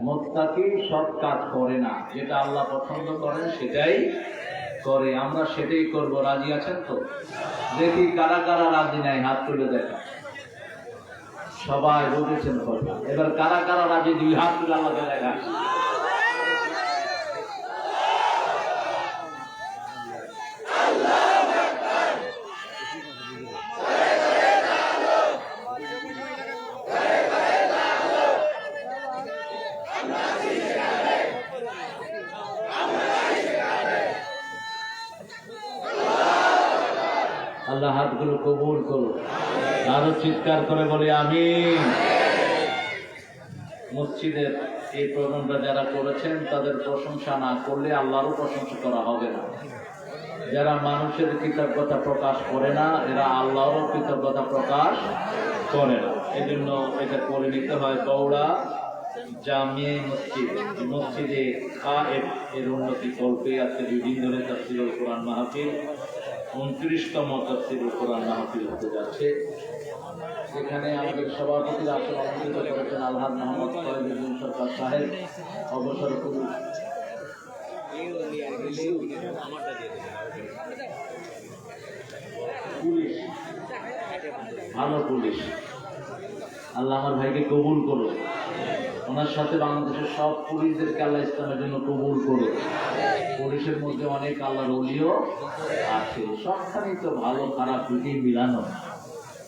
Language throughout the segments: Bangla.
মুত্তাকি সব কাজ করে না, যেটা আল্লাহ পছন্দ করেন সেটাই করে। আমরা সেটাই করব। রাজি আছেন তো? দেখি কারা কারা রাজি নাই, হাত তুলে দেখা। সবাই বুঝেছেন কথা। এবার কারা কারা রাজি, দুই হাত তুলে আল্লাহকে দেখা। আল্লাহ হাতগুলো কবুল করো। আরো চিৎকার করে বলি আমিন। মসজিদের এই প্রোগ্রামটা যারা করেছেন তাদের প্রশংসা না করলে আল্লাহরও প্রশংসা করা হবে না। যারা মানুষের কৃতজ্ঞতা প্রকাশ করে না, এরা আল্লাহরও কৃতজ্ঞতা প্রকাশ করে না। এই জন্য এটা করে নিতে হয়। বৌড়া জামিয়া মসজিদ, মসজিদে এর উন্নতি কল্পে আজকে 2 দিন ধরে তাফসীরুল কোরআন মাহফিল, 29তম তাফসীরুল কোরআন মাহফিল হতে যাচ্ছে। এখানে আমাদের সভাপতির আসন অলঙ্কৃত করেছেন আলহাজ মোহাম্মদ ফয়জুদ্দিন সরকার সাহেব। অবসর পুলিশ ভালো পুলিশ। আল্লাহ আমার ভাইকে কবুল করো। ওনার সাথে বাংলাদেশের সব পুলিশদেরকে আল্লাহ ইসলামের জন্য কবুল করো। পুলিশের মধ্যে অনেক আল্লাহর ওলিও আছে। সবখানেই তো ভালো খারাপ দুটি মিলানো।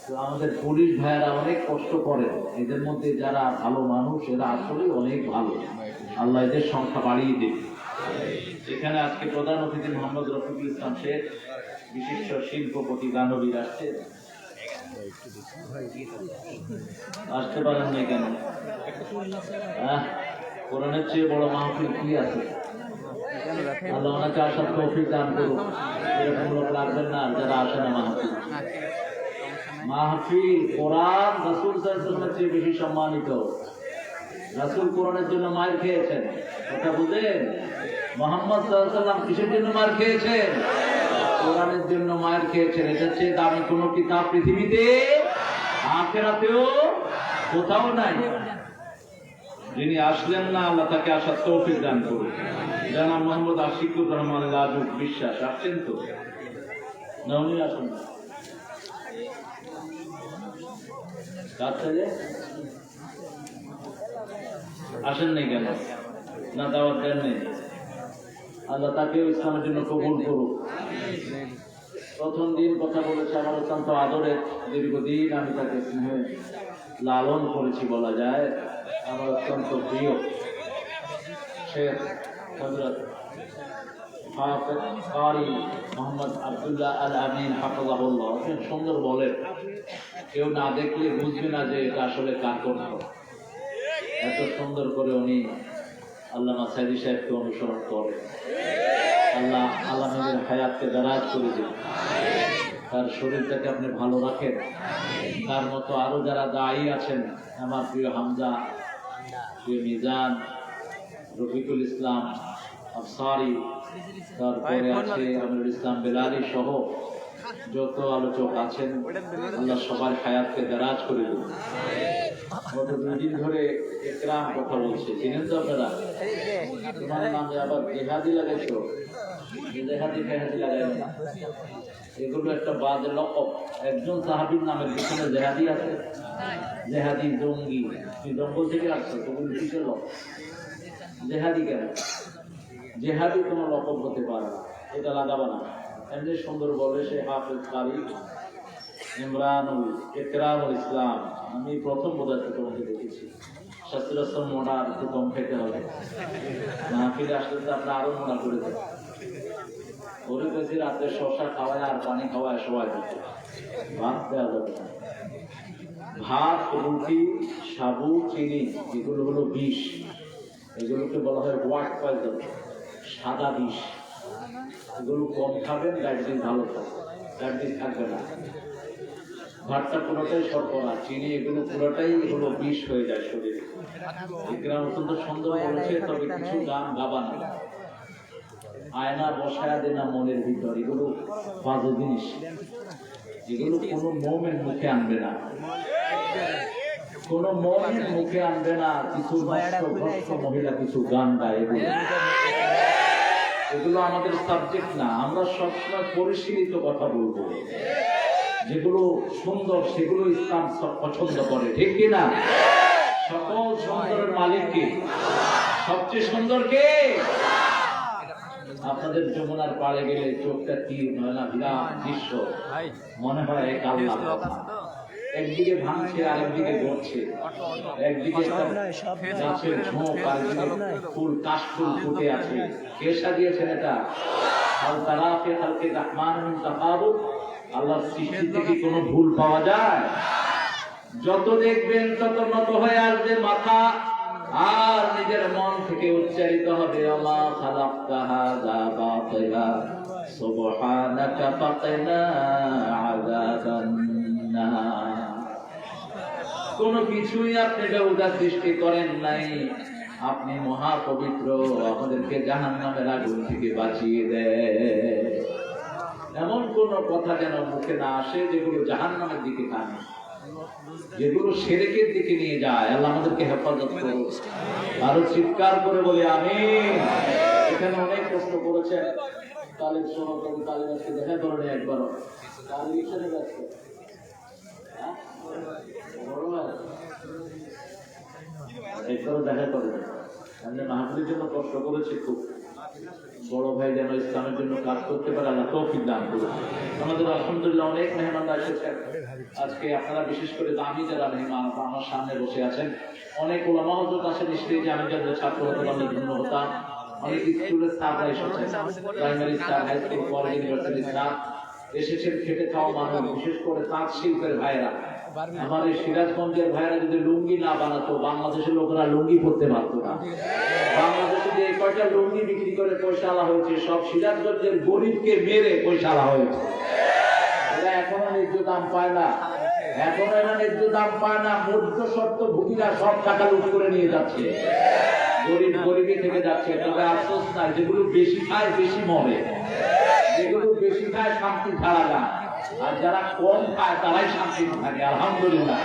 তো আমাদের পুলিশ ভাইয়েরা অনেক কষ্ট করে। এদের মধ্যে যারা ভালো মানুষ, এরা আসলে অনেক ভালো। আল্লাহ এদের সংখ্যা বাড়িয়ে দেবে। এখানে আজকে প্রধান অতিথি মোহাম্মদ রফিকুল ইসলাম শেখ, বিশিষ্ট শিল্পপতি, গানবীর আসছে। আসতে পারেন না কেন? কোরআনের চেয়ে বড় মাহফিল কি আছে? আল্লাহ ওনাকে আসার তৌফিক দান করুন। এরকম লোক রাখবেন না যারা আসে না মাহফিল। মাহফিল কোরআন রাসূল সাল্লাল্লাহু আলাইহি ওয়াসাল্লামের চেয়ে বেশি সম্মানিত। রাসূল কোরআনের জন্য মার খেয়েছেন, কথা বুঝেন? মুহাম্মদ সাল্লাল্লাহু আলাইহি ওয়াসাল্লাম কিসের জন্য মার খেয়েছেন? কোরআনের জন্য মার খেয়েছেন। এটার চেয়ে দামি কোনো কিতাব পৃথিবীতে আখিরাতেও কোথাও নাই। যিনি আসলেন না, আল্লাহ তাকে আসার তৌফিক দান করুন। জানাব মোহাম্মদ আশিকুর রহমান লাজুক বিশ্বাস আসছেন তো? না, উনি আসেন না। আসেন নাই কেন? না দাওয়াত দেন নেই? আল্লাহ তাকে ইসলামের জন্য কবুল করুক। প্রথম দিন কথা বলেছে আমার অত্যন্ত আদরের, দীর্ঘদিন আমি তাকে স্নেহে লালন করেছি বলা যায়। আমার অত্যন্ত প্রিয় শেখ হযরত হাফেজ কারি মোহাম্মদ আব্দুল্লাহ আল আমিন হাফিজাহুল্লাহ। সুন্দর বলেন, কেউ না দেখলে বুঝবে না যে এটা আসলে কার কণ্ঠ। এত সুন্দর করে উনি আল্লামা সাইদি সাহেবকে অনুসরণ করে। আল্লাহ আল্লামের হায়াতকে দারাজ করে দিন, তার শরীরটাকে আপনি ভালো রাখেন। তার মতো আরো যারা দায়ী আছেন, আমার প্রিয় হামজা, প্রিয় মিজান, রফিকুল ইসলাম আফসারি, তারপরে আছে আমিরুল ইসলাম বেলালি সহ যত আলোচক আছেন, আল্লাহ সবার হায়াতকে দারাজ করে দিন। গত 2 দিন ধরে একরাম কথা বলছে, চিনেন তো আপনারা? তোমার নামে আবার জেহাদি লাগাইছো, জেহাদি ফেহাদি লাগাইল না। এগুলো একটা বাজে লকব। একজন সাহাবীর নামের পিছনে জেহাদি আছে। জেহাদি জঙ্গি, তুই জঙ্গল থেকে আসছো, তোগুলো কিসের লকব? জেহাদি কেন? জেহাদি কোনো লকব হতে পারে না, এটা লাগাবা না। এমনি সুন্দর বলে সে হাফেজ কারি ইমরানুল ইকরামুল ইসলাম। আমি প্রথম বোঝাতে তোমাকে দেখেছি। শাস্ত্রাস্ত্র মোড়া একটু কম খেতে হবে, মাহফিলে আসলে তো আপনি আরো মোড়া করে দেবেন। ওরে কেছি রাত্রে শশা খাওয়ায় আর পানি খাওয়ায় সবাই দিতে, ভাত দেওয়া যাবে না। ভাত, রুটি, সাবু, চিনি এগুলো হলো বিষ। এগুলোকে বলা হয় হোয়াইট পয়জন, সাদা বিষ। এগুলো কম খাবেন, ডায়াবেটিস ভালো থাকবে, ডায়াবেটিস থাকবে না। ভাতটা পুরোটাই শর্করা, চিনি এগুলো পুরোটাই হলো বিষ হয়ে যায় শরীরে। গ্রাম অত্যন্ত সুন্দর বলেছে, তবে কিছু গান গাবা না। আয়না বসায় দে না মনের ভিতর, এগুলো বাজে জিনিস। এগুলো কোনো মোমের মুখে আনবে না। কোন মুমিন মুখে আনবে না কিছু নষ্ট মহিলা কিছু গান গায়, এগুলো আমাদের সাবজেক্ট না। আমরা সবসময় পরিশীলিত কথা বলবো, যেগুলো সুন্দর সেগুলো ইসলাম সব পছন্দ করে, ঠিক কিনা? সকল সুন্দরের মালিক কে? সবচেয়ে সুন্দর কে? আপনাদের যমুনার পাড়ে গেলে চোখটা তীর নয় না, বিরাট দৃশ্য মনে হয় এক আল্লাহ। একদিকে ভাঙছে আরেকদিকে গড়ছে, একদিকে গাছের ঝোঁক আরেকদিকে ফুল কাশফুল ফুটে আছে। কে সাজিয়েছেন এটা? আল্লাহর সৃষ্টি থেকে কোনো ভুল পাওয়া যায়? যত দেখবেন তত নত হয়ে আসবে মাথা, আর নিজের মন থেকে উচ্চারিত হবে আল্লাহ খালাকতা হাযা বাতিলা সুবহানাকা ফাকিনা আযাবান নার। কোন কিছুই আপনি বেহুদা সৃষ্টি করেন নাই, আপনি মহাপবিত্র, আমাদেরকে জাহান্নামের আগুন থেকে বাঁচিয়ে দেয়। এমন কোন কথা যেন মুখে না আসে যেগুলো জাহান্নামের দিকে টানে, যেগুলো শিরকের দিকে নিয়ে যায়। আল্লাহ আমাদেরকে হেফাজত করুন। আরো চিৎকার করে বলি আমিন। এখানে অনেক প্রশ্ন করেছেন, তালিব সহকারী তালিব আজকে দেখা করেনি একবারও, তালিব হিসেবে যাচ্ছে একবারও দেখা করে আমি মাহফিলের জন্য কষ্ট করেছি খুব। বড় ভাই যেন ইসলামের জন্য কাজ করতে পারে, আল্লাহ তৌফিক দান করুন। আমাদের আলহামদুলিল্লাহ অনেক মেহমানরা এসেছেন আজকে। আপনারা বিশেষ করে দামি যারা মেহমান আমার সামনে বসে আছেন, অনেক ওলামা হযরত আসেন, নিশ্চয়ই যে আমি যাদের ছাত্র হতে পারলে ধন্য হতাম। অনেক স্কুলের স্টাফরা এসেছেন, primary staff, high school, college, university staff এসেছেন, খেটে খাওয়া মানুষ, বিশেষ করে তাঁত শিল্পের ভাইরা। আমার এই সিরাজগঞ্জের ভাইরা যদি লুঙ্গি না বানাতো, বাংলাদেশের লোকেরা লুঙ্গি পরতে পারত না। বাংলাদেশে যে কয়টা লুঙ্গি বিক্রি করে পয়সা আলা হয়েছে, সব সিরাজগঞ্জের গরিবকে মেরে পয়সা আলা হয়েছে। এরা এখনো ন্যায্য দাম পায় না, এখনো এরা ন্যায্য দাম পায় না। মধ্য শর্ত ভুগিরা সব টাকা লুট করে নিয়ে যাচ্ছে, গরিব গরিবই থেকে যাচ্ছে। তবে আফসোস নাই, যেগুলো বেশি খায় বেশি মরে, যেগুলো বেশি খায় শান্তি ছাড়া যায়, আর যারা কম খায় তারাই শান্তি থাকে। আলহামদুলিল্লাহ।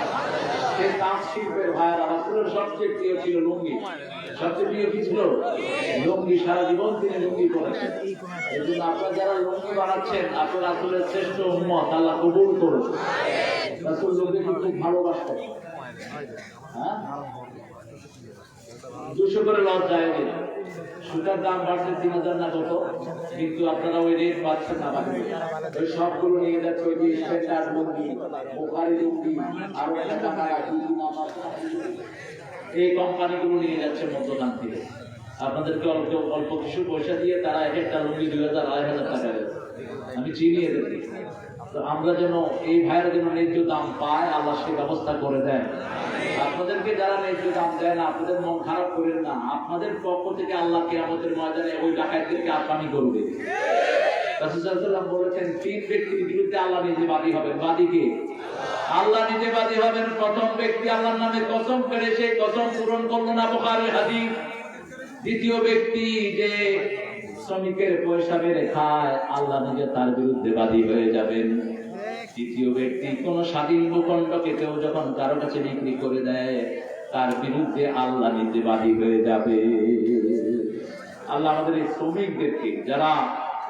সে তাঁত শিল্পের ভাইয়েরা, রাসূলের সবচেয়ে প্রিয় ছিল লুঙ্গি। সবচেয়ে প্রিয় কি ছিল? লুঙ্গি। সারা জীবন তিনি লুঙ্গি পরেছেন। এই জন্য আপনারা যারা লুঙ্গি বানাচ্ছেন, আপনারা রাসূলের শ্রেষ্ঠ উম্মত, আল্লাহ কবুল করুন। রাসূল লুঙ্গি খুব ভালোবাসতেন। হ্যাঁ, 200 করে লস যায়। সুতার দাম বাড়ছে 3000 না কত, কিন্তু আপনারা ওই রেট পাচ্ছেন না। ওই সবগুলো নিয়ে যাচ্ছে ওই যে স্ট্যান্ডার্ড লুঙ্গি, বোখারি লুঙ্গি, আরো একটা টাকা এই কোম্পানিগুলো নিয়ে যাচ্ছে মধ্যখান থেকে। আপনাদেরকে অল্প অল্প কিছু পয়সা দিয়ে তারা এক একটা লুঙ্গি 2000 2500 টাকা দেয়। আমি চিনিয়ে দেখি। তো আমরা যেন এই ভাইয়েরা যেন ন্যায্য দাম পায়, আল্লাহ সে ব্যবস্থা করে দেন। আপনাদেরকে যারা ন্যায্য দাম দেয় না, আপনাদের মন খারাপ করেন না। আপনাদের পক্ষ থেকে আল্লাহ কিয়ামতের ময়দানে ওই ডাকাতদেরকে আসামি করবে। রাসূল সাল্লাল্লাহু আলাইহি ওয়াসাল্লাম বলেছেন, 3 ব্যক্তির বিরুদ্ধে আল্লাহ নিজে বাদী হবেন। বাদী কে? আল্লাহ নিজে বাদী হবেন। প্রথম ব্যক্তি আল্লাহর নামে কসম করে সেই কসম পূরণ করলো না, বুখারীর হাদিস। দ্বিতীয় ব্যক্তি যে শ্রমিকের পয়সা মেরে খায়, আল্লাহ নিজে তার বিরুদ্ধে বাদী হয়ে যাবেন। তৃতীয় ব্যক্তি কোন স্বাধীন ভূখণ্ডকে কেউ যখন কারো কাছে বিক্রি করে দেয়, তার বিরুদ্ধে আল্লাহ নিজে বাদী হয়ে যাবে। আল্লাহ আমাদের এই শ্রমিকদেরকে, যারা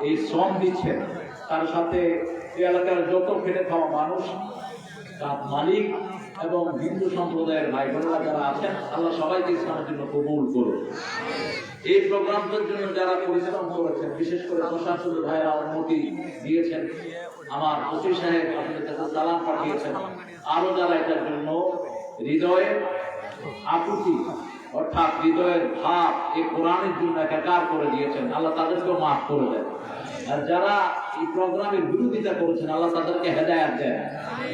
এই শ্রম দিচ্ছেন, তার সাথে এই এলাকার যত খেটে খাওয়া মানুষ, তার মালিক এবং হিন্দু সম্প্রদায়ের ভাই বোনেরা যারা আছেন, আল্লাহ সবাইকে ইসলামের জন্য কবুল করুন। এই প্রোগ্রামটার জন্য যারা পরিশ্রম করেছেন, বিশেষ করে প্রশাসন ভাইরা অনুমতি দিয়েছেন, আমার ওসি সাহেব আপনাদের কাছে সালাম পাঠিয়েছেন, আরো যারা এটার জন্য হৃদয়ের আকুতি অর্থাৎ হৃদয়ের ভাব এই কোরআনের জন্য একাকার করে দিয়েছেন, আল্লাহ তাদেরকেও মাফ করে দেন। আর যারা এই প্রোগ্রামের বিরোধিতা করেছেন, আল্লাহ তাদেরকে হেদায়েত দেন।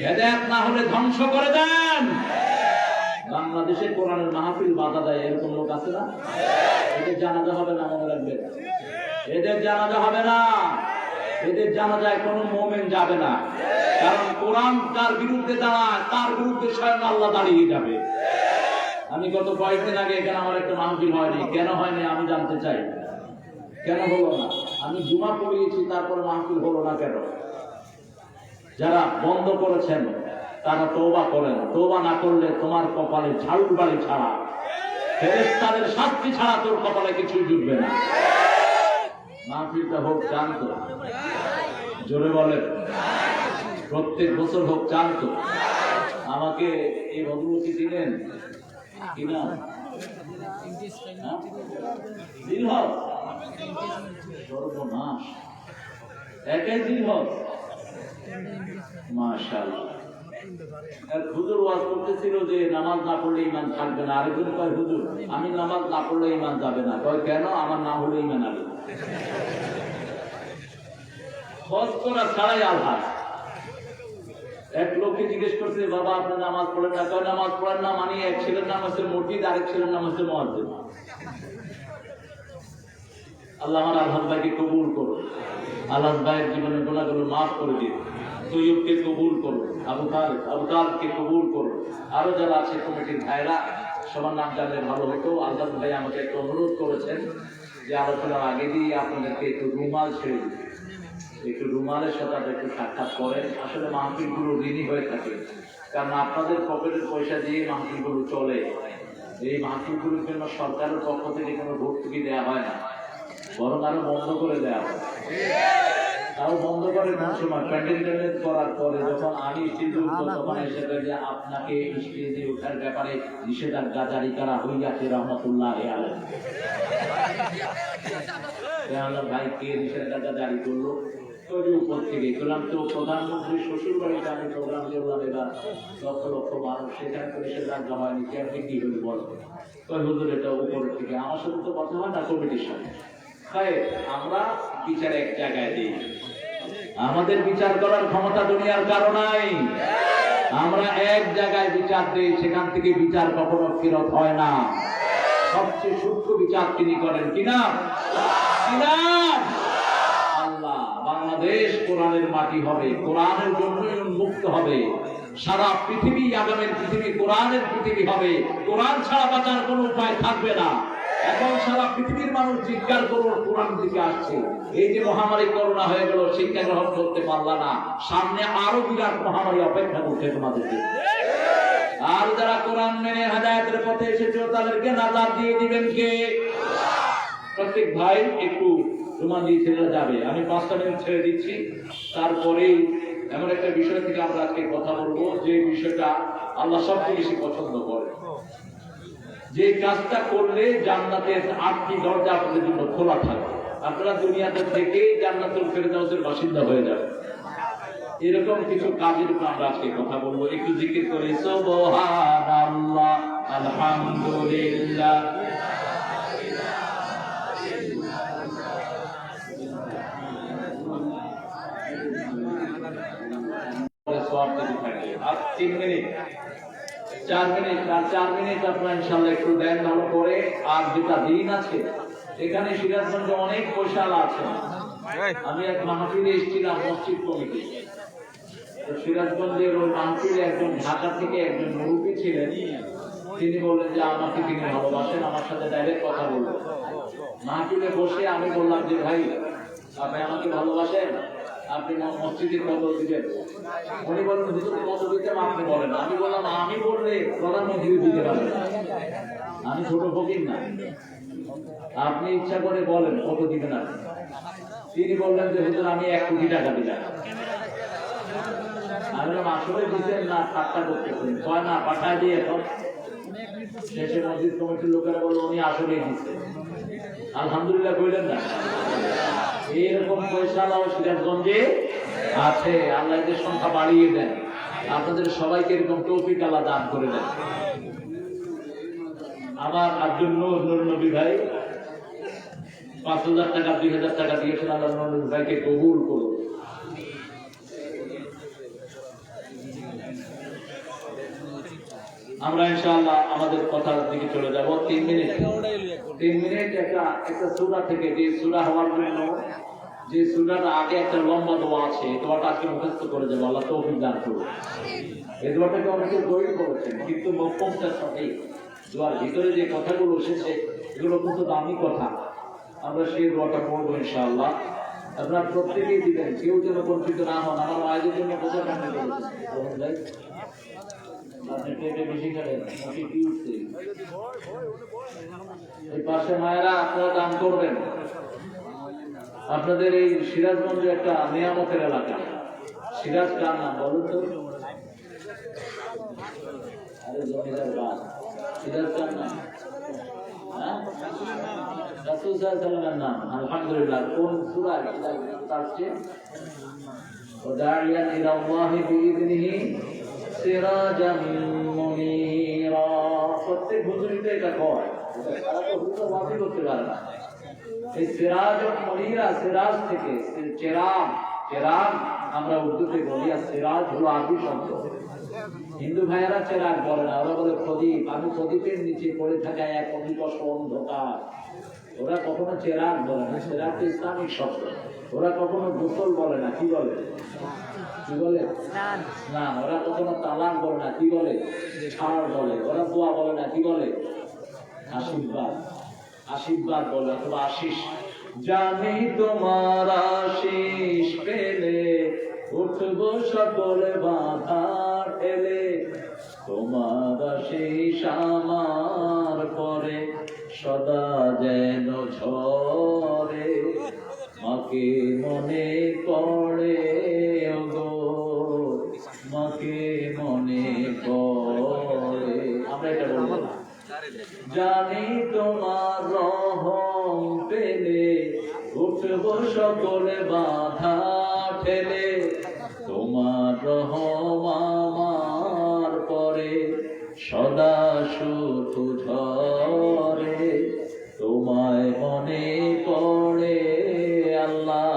হেদায়েত না হলে ধ্বংস করে দেন। বাংলাদেশে কোরআনের মাহফিল বাধা দেয় এরকম লোক আছে না? এদের জানাজা হবে না, মনে রাখবেন। এদের জানাজা হবে না, এদের জানাজায় কোনো মুমিন যাবে না। কারণ কোরআন তার বিরুদ্ধে দাঁড়ায়, তার বিরুদ্ধে স্বয়ং আল্লাহ দাঁড়িয়ে যাবে। আমি গত কয়েকদিন আগে এখানে আমার একটা মাহফিল হয়নি। কেন হয়নি আমি জানতে চাই। কেন হলো না? আমি জুমা পড়িয়েছি, তারপর মাহফিল হলো না কেন? যারা বন্ধ করেছেন তারা তওবা করে না। তওবা না করলে তোমার কপালে ঝাড়ুর বাড়ি ছাড়া, ফেরেশতাদের শাস্তি ছাড়া তোর কপালে কিছুই জুটবে না। মাহফিলটা হোক জানতো, জোরে বলেন, প্রত্যেক বছর হোক জানতো। আমাকে এই ভদ্রলোকী দিলেন কিনা দিলহজ, সর্বনাশ, একাই দিলহজ, মাশাআল্লাহ। এক হুজুর ওয়াজ করতেছিল যে নামাজ না পড়লে ঈমান থাকবে না। আরেকজন কয় হুজুর আমি নামাজ না পড়লে ঈমান যাবে না। কয় কেন? আমার না হলে ঈমান আসবে না। হজ করা ছাড়াই আলহাজ। এক লোককে জিজ্ঞেস করছে, বাবা আপনি নামাজ পড়েন না? কয় নামাজ পড়েন না মানে এক ছেলের নাম হচ্ছে মসজিদ, আরেক ছেলের নাম হচ্ছে মুয়াজ্জিন। আল্লাহ আমার আলহাজ ভাইকে কবুল করো, আলহাজ ভাইয়ের জীবনের গুনাহগুলো মাফ করে দিন। তৈয়বকে কবুল করো, আবু তালেবকে কবুল করো। আরো যারা আছে কমিটির ভাইরা, সবার নাম জানলে ভালো হতো। আলহাজ ভাই আমাকে একটু অনুরোধ করেছেন যে আলোচনার আগে দিয়ে আপনাদেরকে একটু রুমাল ছেড়ে দিন, একটু রুমালের সাথে একটু সাক্ষাৎ করেন। আসলে মাহফিলগুলো ঋণী হয়ে থাকে, কারণ আপনাদের পকেটের পয়সা দিয়ে মাহফিলগুলো চলে। এই মাহফিলগুলোর জন্য সরকারের পক্ষ থেকে কোনো ভর্তুকি দেওয়া হয় না, বরং আরো বন্ধ করে দেওয়া হয়। তাও বন্ধ করে কোন সময় প্যান্ডেল করার পরে যখন আমি স্টেজে উঠবো তখন এসে যে আপনাকে স্টেজে ওঠার ব্যাপারে নিষেধাজ্ঞা জারি করা হইয়াছে রহমতুল্লাহ আলাইহি। ভাই কে নিষেধাজ্ঞা জারি করলো? উপর থেকে করলাম তো প্রধানমন্ত্রীর শ্বশুর বাড়িতে আমি প্রোগ্রাম করলাম, এবার লক্ষ লক্ষ মানুষ, সেখানে তো নিষেধাজ্ঞা হয়নি, কেমনি কি হলো বল? কই হুজুর এটা উপরের থেকে, আমার সাথে তো কথা হয় না কমিটির সাথে। আমরা বিচার এক জায়গায় দিই, আমাদের বিচার করার ক্ষমতা দুনিয়ার কারো নাই। আমরা এক জায়গায় বিচার দিই, সেখান থেকে বিচার কখনো ফেরত হয় না। সবচেয়ে সূক্ষ্ম বিচার তিনি করেন কিনা? আল্লাহ। বাংলাদেশ কোরআনের মাটি হবে, কোরআনের জন্যই উন্মুক্ত হবে। সারা পৃথিবী, আগামীর পৃথিবী কোরআনের পৃথিবী হবে। কোরআন ছাড়া বাঁচার কোনো উপায় থাকবে না। এখন সারা পৃথিবীর মানুষ জিজ্ঞাসা করুন কোরআন দিকে আসছে। এই যে মহামারী করোনা হয়ে গেল, শিক্ষা গ্রহণ করতে পারলা না, সামনে আরো বিরাট মহামারী অপেক্ষা করছে তোমাদেরকে। আর যারা কোরআন মেনে হেদায়েতের পথে এসেছে তাদেরকে নাজাত দিয়ে দিবেন কে? প্রত্যেক ভাই একটু রুমাল দিয়ে ছেড়ে যাবে। আমি 5টা মিনিট ছেড়ে দিচ্ছি, তারপরেই এমন একটা বিষয় থেকে আমরা আজকে কথা বলবো যে বিষয়টা আল্লাহ সবচেয়ে বেশি পছন্দ করে, যে কাজটা করলে জান্নাতের 8টি দরজা আপনাদের জন্য খোলা থাকবে। আপনারা দুনিয়াতে থেকে জান্নাতুল ফেরদাউসের বাসিন্দা হয়ে যাবে। এরকম কিছু কাজের উপর আমরা আজকে কথা বলবো। একটু জিকির করি সুবহানাল্লাহ, আলহামদুলিল্লাহ, আর 3 মিনিট 4 মিনিট আর 4 মিনিট আপনারা ইনশাআল্লাহ একটু দেন ভালো করে। আর যেটা দিন আছে এখানে সিরাজগঞ্জে অনেক পয়সাওয়ালা আছে। আমি এক মাহফিলে এসেছিলাম মসজিদ কমিটি, সিরাজগঞ্জের ওই মাহফিলে একজন ঢাকা থেকে একজন মুরব্বী ছিলেন। তিনি বললেন যে আমাকে তিনি ভালোবাসেন, আমার সাথে ডাইরেক্ট কথা বললেন। মাহফিলে বসে আমি বললাম যে ভাই আপনি আমাকে ভালোবাসেন, আপনি মসজিদের কত দিবেন? উনি বললেন হুজুর কত দিতে আপনি বলেন। আমি বললাম আমি বললে প্রধানমন্ত্রী দিতে পারবেন, আমি ছোট ফকির না, আপনি ইচ্ছা করে বলেন কত দিবেন আপনি। তিনি বললেন যে হুজুর আমি 1 কোটি টাকা দিলাম। আমি বললাম আসলে দিচ্ছেন না ঠাট্টা করতেছেন? কয় না পাঠায় দিয়ে এখন। শেষে মসজিদ কমিটির লোকেরা বললো উনি আসলেই দিচ্ছে। আলহামদুলিল্লাহ কইলেন না? এইরকম পয়সালাও সিরাজগঞ্জে আছে। আল্লাহ এদের সংখ্যা বাড়িয়ে দেন, আপনাদের সবাইকে এরকম তৌফিক আল্লাহ দান করে দেন। আমার আব্দুল নূর নবী ভাই 5,000 টাকা 2,000 টাকা দিয়েছেন। আল্লাহ নূর ভাইকে কবুল করুন। আমরা ইনশাআল্লাহ আমাদের কথার দিকে চলে যাব। 3 মিনিট একটা সূরা থেকে, যে সূরা হওয়ার জন্য যে সূরাটা আগে একটা লম্বা দোয়া আছে, দোয়াটা আজকে মুখস্থ করে যাবো। আল্লাহ তৌফিক দান করুন। এই দোয়াটাকে অনেকে তৈরি করেছেন, কিন্তু মফহুমটা সঠিক। দোয়ার ভিতরে যে কথাগুলো এসেছে এগুলো কিন্তু দামি কথা। আমরা সেই দোয়াটা পড়বো ইনশাআল্লাহ। আপনারা প্রত্যেকেই দিবেন, কেউ যেন বঞ্চিত না হন। আমার মায়েদের জন্য কোথায় কান্না করেছেন আপনি পেটে বেশি খেলেন, মুখে কি উঠছে? এই পাশে মায়েরা আপনারা দান করবেন। আপনাদের এই সিরাজগঞ্জে একটা নিয়ামতের এলাকা, সিরাজ কার নাম বলুন তো? আরে জমিদার বাদ, সিরাজ কার নাম? রাসূল সাল্লাল্লাহু আলাইহি ওয়াসাল্লামের নাম। আলহামদুলিল্লাহ। কোন সূরা তার চেয়ে ওয়াদাইয়ান ইলা আল্লাহি বিইذনিহি সিরাজাম মুনীরা। প্রত্যেক হুজুরিতে এটা কয়, তারা তো হুজুর ওয়াজি করতে পারে না। এই সিরাজাম মুনীরা, সিরাজ থেকে চেরাগ, চেরাগ আমরা উর্দুতে বলি, আর সিরাজ হলো আরবি শব্দ। হিন্দু ভাইয়েরা চেরাগ বলে না, ওরা বলে প্রদীপ। আমি প্রদীপের নিচে পড়ে থাকা এক অনিকষ অন্ধকার। ওরা কখনো চেরাগ বলে না, চেরাগ তো ইসলামিক শব্দ। ওরা কখনো গোসল বলে না, কি বলে? কি বলে? না। ওরা কখনো তালাক বলে না, কি বলে? ছাড় বলে। ওরা দোয়া বলে না, কি বলে? আশীর্বাদ, আশীর্বাদ বলে, অথবা আশিস। জানি তোমার আশিস পেলে উঠব সকলে বাধা ঠেলে, তোমার আশিস আমার পরে সদা যেন ঝরে, মাকে মনে পড়ে ওগো, মাকে মনে পড়ে। আমরা এটা বলবো না। জানি তোমার রহম পেলে উঠব সকলে বাধা ঠেলে, তোমার রহম আমার পরে সদা শুধু ঝরে, তোমায় মনে পড়ে আল্লাহ,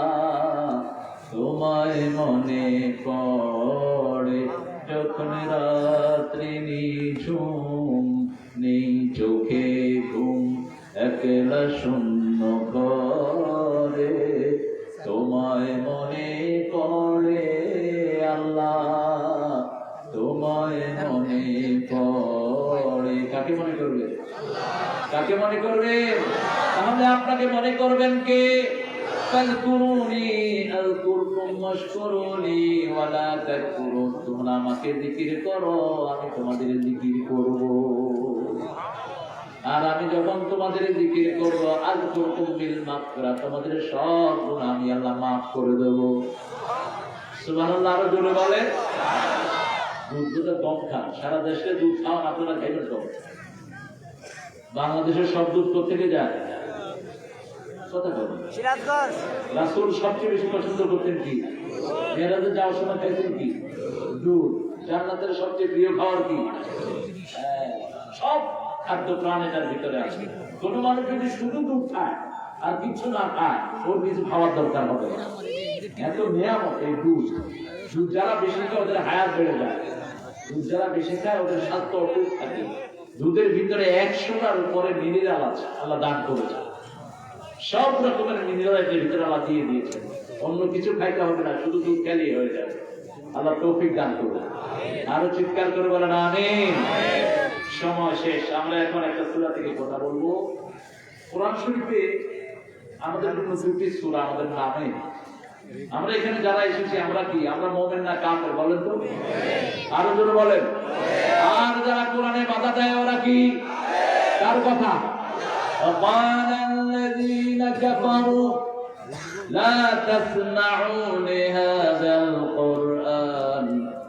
তোমায় মনে পড়ে। যখন রাত্রি নিঝুম, নেই চোখে ঘুম, একলা শূন্য ঘরে, তোমায় মনে পড়ে আল্লাহ, তোমায় মনে পড়ে। কাকে মনে করবে? কাকে মনে করবে? তাহলে আপনাকে মনে করবেন কে? ফাযকুরুনি আযকুরকুম ওয়াশকুরুনি ওয়ালা তাকফুরুন। তোমরা আমাকে জিকির করো, আমি তোমাদের জিকির করব। আর আমি যখন তোমাদের জিকির করব, আযকুরকুম বিল মাগফিরাহ, তোমাদের সব গুনাহ আমি আল্লাহ মাফ করে দেব। সুবহানাল্লাহ। আরো জোরে বলেন। দুধটা কম খান, সারা দেশে দুধ খাওয়ান, আপনারা খাইবেন কম। বাংলাদেশের সব দুধ কোথেকে যায়? কথা বলেন। সিরাজগঞ্জ। রাসূল সবচেয়ে বেশি পছন্দ করতেন কি? মেরাজে যাওয়ার সময় খাইতেন কি? দুধ। জান্নাতের সবচেয়ে প্রিয় খাবার কি? সব খাদ্য প্রাণ এটার ভিতরে আছে। কোন মানুষ যদি শুধু দুধ খায় আর কিছু না খায়, ওর কিছু খাওয়ার দরকার হবে না। এত নিয়ামত এই দুধ। দুধ যারা বেশি খায় ওদের হায়াত বেড়ে যায়। দুধ যারা বেশি খায় ওদের স্বাস্থ্য অটুট থাকে। দুধের ভিতরে 100টার উপরে মিনারেল আছে, আল্লাহ দান করেছে। সব রকমের মিনারেল এর ভিতরে আল্লাহ দিয়ে দিয়েছেন। অন্য কিছু খাইতে হবে না, শুধু দুধ খেলেই হয়ে যাবে। আল্লাহ তৌফিক দান করুন। আরো চিৎকার করে বলেন আমিন। সময় শেষ। আমরা এখন একটা সূরা থেকে কথা বলবো। কোরআন শরীফে আমাদের জন্য দুটি সূরা আমাদের নামে। আমরা এখানে যারা এসেছি আমরা কি? আমরা মুমিন না কাফের? বলেন তো। আরো জোরে বলেন। আর যারা কোরআনে বাধা দেয় ওরা কি? কার কথা? وقال الذين كفروا لا تسمعوا لهذا القرآن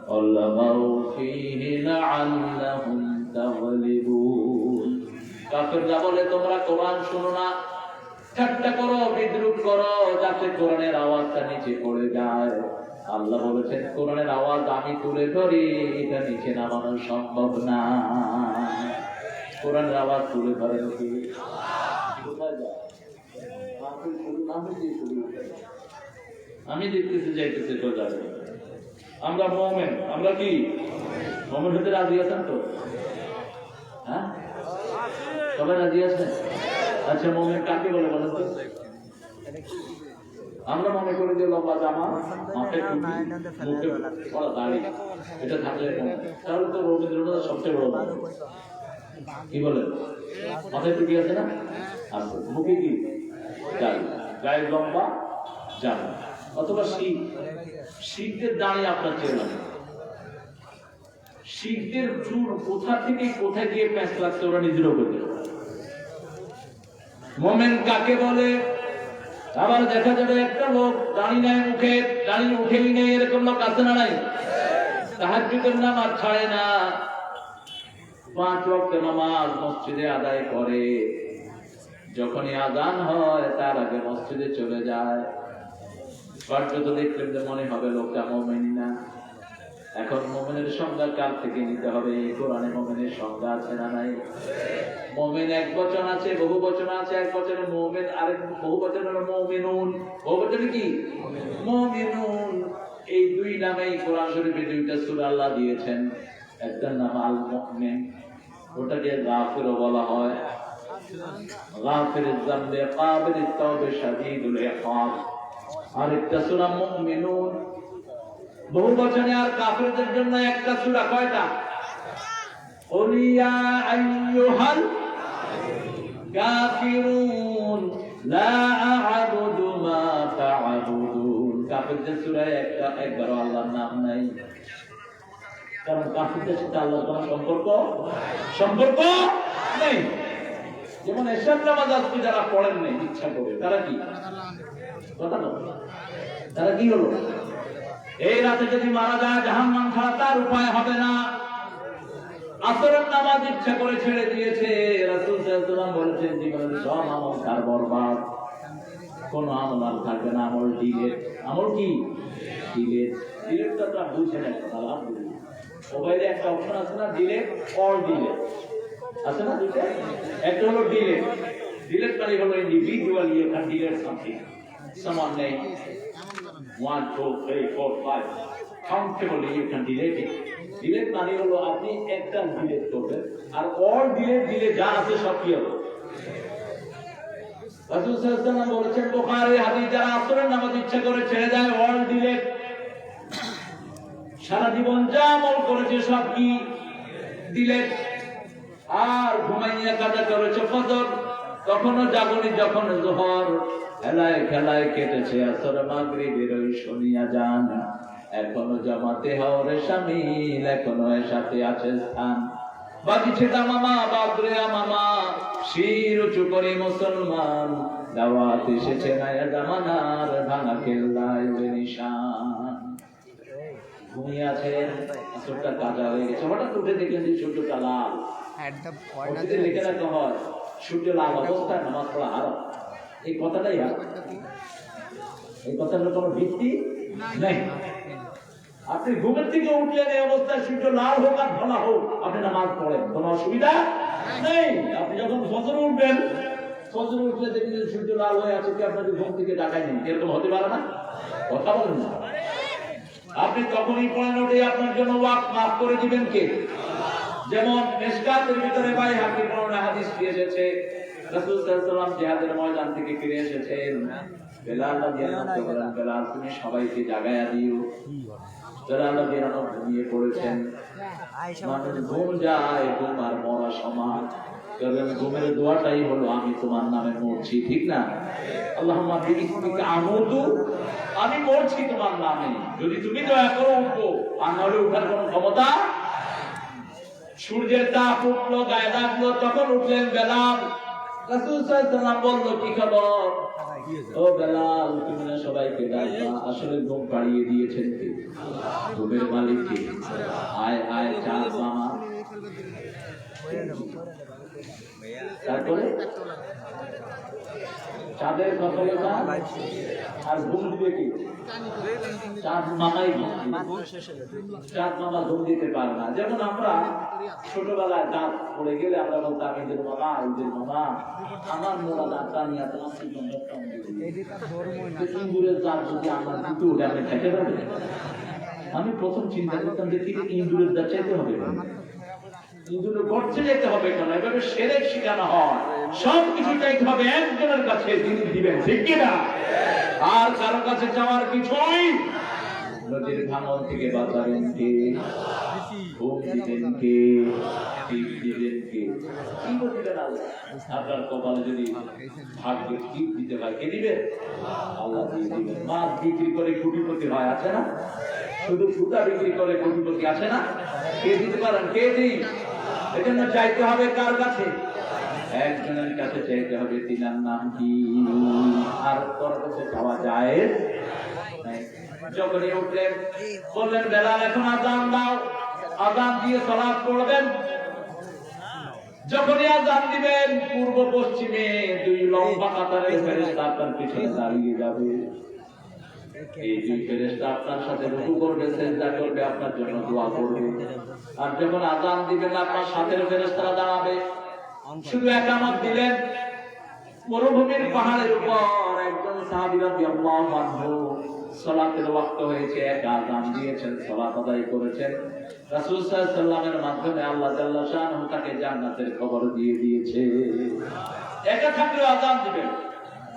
والغوا فيه لعلهم تغلبون। কাফেররা বলে তোমরা কোরআন শোনো না, ঠাট্টা করো, বিদ্রুপ করো, যাতে কোরআনের আওয়াজটা নিচে পড়ে যায়। আল্লাহ বলেছেন কোরআনের আওয়াজ আমি তুলে ধরি, এটা নিচে নামানো সম্ভব না। কোরআনের আওয়াজ তুলে ধরেন কি? আমি দেখতেছি যাইতেছে তো যাবে। আমরা মুমিন, আমরা কি মুমিন হতে রাজি আছেন তো? হ্যাঁ, সবাই রাজি আছেন? আচ্ছা, মুমিন কাকে বলে বলেন তো? আমরা মনে করি যে লম্বা জামা, মাথায় টুপি, মুখে বড় দাড়ি, এটা থাকলে তাহলে তো রবীন্দ্রনাথ সবচেয়ে বড়। কি বলেন? মাথায় টুপি আছে না? আছে। মুখে কি? দাড়ি। গায়ে লম্বা যাবে, অথবা শিখদের দাঁড়িয়ে আপনার চেয়ে লাগে। শিখদের চুর কোথা থেকে কোথায় গিয়ে প্যাঁচ লাগছে ওরা নিজেরও বলতে। মোমেন কাকে বলে? আবার দেখা যাবে একটা লোক দাঁড়ি নাই মুখে, দাঁড়ি উঠেই নেই, এরকম লোক আছে না নাই? তাহাজ্জুদের নামাজ ছাড়ে না, 5 ওয়াক্ত নামাজ মসজিদে আদায় করে, যখনই আজান হয় তার আগে মসজিদে চলে যায়। কার্যত দেখলেন যে মনে হবে লোকটা মুমিন না। এখন মুমিনের সংজ্ঞা কার থেকে নিতে হবে? কোরআনে মুমিনের সংজ্ঞা আছে না নাই? মুমিন এক বচন আছে, বহু বচন আছে। এক বচনে মুমিন, আরেক বহু বচনে হলো মুমিনুন। বহু বচনে কি? মুমিনুন। এই দুই নামেই কোরআন শরীফে 2টা সূরা আল্লাহ দিয়েছেন। একটার নাম আল মুমিন, ওটাকে গাফিরও বলা হয়। গাফিরুয যামবি কাবিরুত তাওবা শাদীদুল ইকাব। আরেকটা সূরা মুমিনুন। বহু বচনে আর কাফিরদের জন্য একটা সূরা, কয়টা? قُلْ يَا أَيُّهَا الْكَافِرُونَ لَا أَعْبُدُ مَا تَعْبُدُونَ। কাফিরদের সূরায় একবারও আল্লাহর নাম নাই, কারণ কাফিরদের সাথে আল্লাহর কোনো সম্পর্ক নেই। যেমন এশার নামাজ আজকে যারা পড়েন নাই ইচ্ছা করে, তারা কি কথা বলে? তারা কি হলো? এই রাতে যদি মারা যায় জাহান্নাম ছাড়া তার উপায় হবে না। আসরের নামাজ ইচ্ছা করে ছেড়ে দিয়েছে, রাসূল সাল্লাল্লাহু আলাইহি ওয়াসাল্লাম বলেছেন জীবনের সব আমল তার বরবাদ, কোন আমল আর থাকবে না। আমল ডিলেট। আমল কি? ডিলেটটা তো বুঝছেন একটা আলহামদুলিল্লাহ। মোবাইলে একটা অপশন আছে না, ডিলেট অর ডিলেট আছে না দুইটা? একটা হলো ডিলেট। ডিলেট মানে হলো individual, you can delete something, someone name 1 2 3 4 5 countably you can delete it. Delete মানে হলো আপনি একটা ডিলেট করবেন, আর অল ডিলেট দিলে যা আছে সব কি হবে? রাসূল সাল্লাল্লাহু আলাইহি ওয়াসাল্লাম বলেছেন বুখারী হাদিস, যারা আসরের নামাজ ইচ্ছা করে ছেড়ে দেয় অল ডিলেট, সারা জীবন যা আমল করেছে সব কি ডিলেট। আর ঘুমাইয়া কাজা করেছে ফজর, তখনও জাগনি, যখন যোহর, খেলায় খেলায় কেটেছে আসর, মাগরিবের ওই শুনিয়া যান, এখনো জামাতে হওয়ার শামিল, এখনো এর সাথে আছে স্থান। বাজিছে তামামা বাদরে মামা, শির উঁচু করে মুসলমান, দাওয়াত এসেছে নয়া জামানার, ভাঙা কেল্লায় নিশান। ঘুমিয়ে আছেন, আসরটা কাজা হয়ে গেছে, হঠাৎ উঠে দেখলেন যে সূর্যটা লাল। লিখে রাখা হয় সূর্য লাল অবস্থায় নামাজ পড়া হারাম। এই কথাটাই হারাম, এই কথাটার কোনো ভিত্তি নেই। আপনি ঘুমের থেকে উঠলেন, এই অবস্থায় সূর্য লাল হোক আর ধলা হোক, আপনি নামাজ পড়েন, কোনো অসুবিধা নেই। আপনি যখন ফজরে উঠবেন, ফজরে উঠলে দেখলেন সূর্য লাল হয়ে আছে, কি আপনাকে ঘুম থেকে ডাকাই নেই, এরকম হতে পারে না? কথা বলেন না। আপনি তখনই পড়েন, ওঠে আপনার জন্য ওয়াক্ত মাফ করে দিবেন কে? যেমন মিশকাতের ভিতরে বাইহাকী বর্ণনা হাদিস এসেছে, রাসূল সাল্লাল্লাহু আলাইহি ওয়াসাল্লাম জিহাদের ময়দান থেকে ফিরে এসেছেন। বেলাল রাদিয়াল্লাহু আনহু বলেন, বেলাল তুমি সবাইকে জাগায়া দিও। বেলাল রাদিয়াল্লাহু আনহু ঘুমিয়ে পড়েছেন। মানুষ ঘুম যায়, ঘুম আর মরা সমান। কারণ ঘুমের দোয়াটাই হলো আমি তোমার নামে মরছি, ঠিক না? আল্লাহুম্মা বিইসমিকা আমুতু, আমি মরছি তোমার নামে, যদি তুমি দয়া করো উঠবো, আর নাহলে উঠার কোনো ক্ষমতা। সূর্যের তাপ উঠলো, গায়ে লাগলো, তখন উঠলেন বেলাল। রাসূল সাল্লাল্লাহু আলাইহি ওয়াসাল্লাম বলল, কি খবর? ও বেলাল, তুমি না সবাইকে ডাকবা, আসলে ঘুম পাড়িয়ে দিয়েছেন কে? ঘুমের মালিক কে? আয় আয় চাঁদ মামা। তারপরে চাঁদের কপালে চাঁদ, আর ঘুম দিবে কি? চাঁদ মামাই ঘুম দিবে। চাঁদ মামা ঘুম দিতে পারে না। যেমন আমরা ছোটবেলায় দাঁত পড়ে গেলে আমরা বলতাম, ঈদের মামা, ঈদের মামা, আমার মোড়া দাঁতটা নিয়ে তোমার ইন্দুরের দাঁত যদি আমার দুটো উঠে আপনি খেতে পারবেন? আমি প্রথম চিন্তা করতাম যে ঠিক ইন্দুরের দাঁত চাইতে হবে, ইন্দুরের গর্জে যেতে হবে কেন? এভাবে শিরক শিখানো হয়, সবকিছু চাইতে হবে একজনের কাছে, তিনি দিবেন, ঠিক কিনা? আর কারো কাছে চাওয়ার কিছুই। নদীর ভাঙন থেকে বাঁচাবেন কে? ঘুম দিবেন কে, টিপ দিবেন কে, কি দিবেন আল্লাহ? আপনার কপালে যদি ভাগ্যে টিপ দিতে হয়, কে দিবেন? আল্লাহ দিয়ে দিবেন। মাছ বিক্রি করে কোটিপতি হয়, আছে না? শুধু সুতা বিক্রি করে কোটিপতি আছে না? কে দিতে পারেন? কে দিন? এজন্য চাইতে হবে কার কাছে? একজনের কাছে চাইতে হবে, তিনার নাম কি? আর তোর কাছে চাওয়া যায়? যখনই উঠলেন বললেন, বেলাল এখন আযান দাও, আযান দিয়ে সালাত পড়বেন। যখনই আযান দিবেন, পূর্ব পশ্চিমে দুই লম্বা কাতারের ফেরেশতা আপনার পিছনে দাঁড়িয়ে যাবে। এই দুই ফেরেশতা আপনার সাথে রুকু করবে, সিজদা করবে, আপনার জন্য দোয়া করবে। আর যখন আযান দিবেন, আপনার সাথে ফেরেশতারা দাঁড়াবে। শুধু একামত দিলেন, মরুভূমির পাহাড়ের উপর একজন সাহাবী রাদিয়াল্লাহু আনহু সালাতের ওয়াক্ত হয়েছে, একা আযান দিয়েছেন, সালাত আদায় করেছেন। রাসূল সাল্লাল্লাহু আলাইহি ওয়াসাল্লামের মাধ্যমে আল্লাহ জাল্লা শাআনহু তাকে জান্নাতের খবর দিয়ে দিয়েছে। একা থাকলে আযান দিবেন,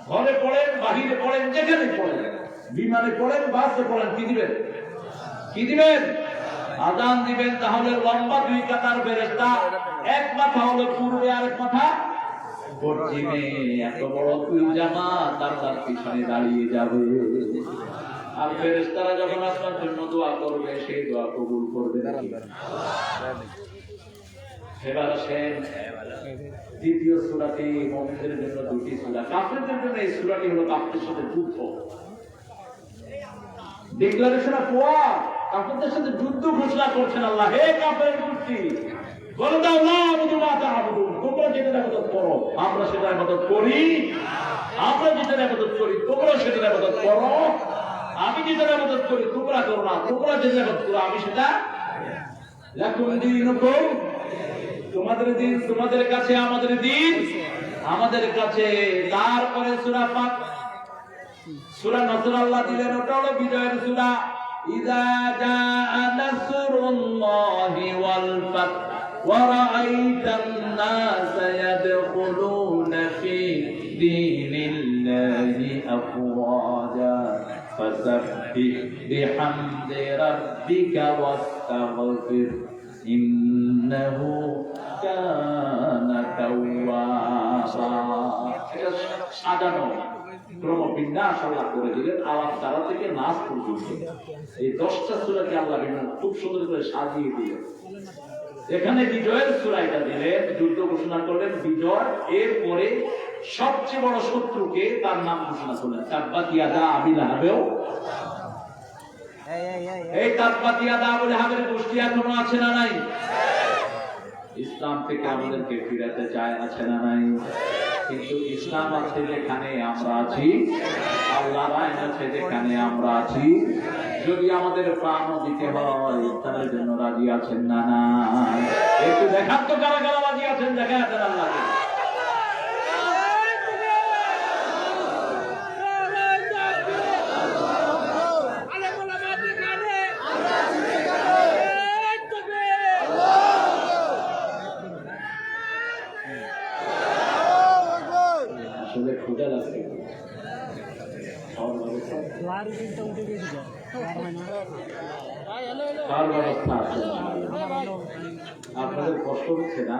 ঘরে পড়েন, বাহিরে পড়েন, যেখানে পড়েন, বিমানে পড়েন, বাসে পড়েন, কি দিবেন? কি দিবেন? আযান দিবেন। তাহলে লম্বা দুই কাতার ফেরেশতা, এক মাথা হলো পূর্বে, আরেক মাথা পশ্চিমে, এত বড় দুই জামাত তার পিছনে দাঁড়িয়ে যাবে। আর ফেরেশতারা যখন আপনার জন্য দোয়া করবে, সেই দোয়া কবুল করবে নাকি? এবার আসেন দ্বিতীয় সূরাটি, মুমিনদের জন্য দুটি সূরা, কাফেরদের জন্য এই সূরাটি হলো কাফেরদের সাথে যুদ্ধ। ডিক্লারেশন অফ ওয়ার, কাফেরদের সাথে যুদ্ধ ঘোষণা করছেন আল্লাহ। হে কাফের গোষ্ঠী, বলে দাও লা আবুদু মা তা'বুদুন, তোমরা যেটা ইবাদত করো আমরা সেটা ইবাদত করি, আমরা যেটা ইবাদত করি তোমরা সেটা ইবাদত করো, আমি যেটা ইবাদত করি তোমরা করো না, তোমরা যেটা ইবাদত করো আমি সেটা। লাকুম দীনুকুম, তোমাদের দিন তোমাদের কাছে, আমাদের দিন আমাদের কাছে। তারপরে সূরা পাক, সূরা নসর আল্লাহ দিলেন, ওটা হলো বিজয়ের সূরা। ইযা জাআ নাসরুল্লাহি ওয়াল ফাত ورأيت الناس يدخلون في دين الله أفواجا فسبح بحمد ربك واستغفر إنه كان توابا। সাজানো ক্রমবিন্যাস আল্লাহ করে দিলেন, আলাপ তারা থেকে নাস পর্যন্ত এই 10টা সূরাকে আল্লাহ খুব সুন্দর করে সাজিয়ে দিলেন। এখানে বিজয়ের সূরা এটা দিলেন, যুদ্ধ ঘোষণা করলেন, বিজয়। এরপরে সবচেয়ে বড় শত্রুকে তার নাম ঘোষণা করলেন, তাব্বাত ইয়াদা আবি লাহাবেও। এই তাব্বাত ইয়াদা আবি লাহাবের গোষ্ঠী এখনো আছে না নাই? ইসলাম থেকে আমাদেরকে ফিরাতে চায়, আছে না নাই? কিন্তু ইসলাম আছে যেখানে আমরা আছি, আল্লাহর আইন আছে যেখানে আমরা আছি। যদি আমাদের প্রাণ দিতে হয়, তার জন্য রাজি আছেন না? না, একটু দেখান তো কারা কারা রাজি আছেন, দেখা আছেন আল্লাহকে। আসলে খোঁজা লাগছে আপনাদের কষ্ট হচ্ছে না?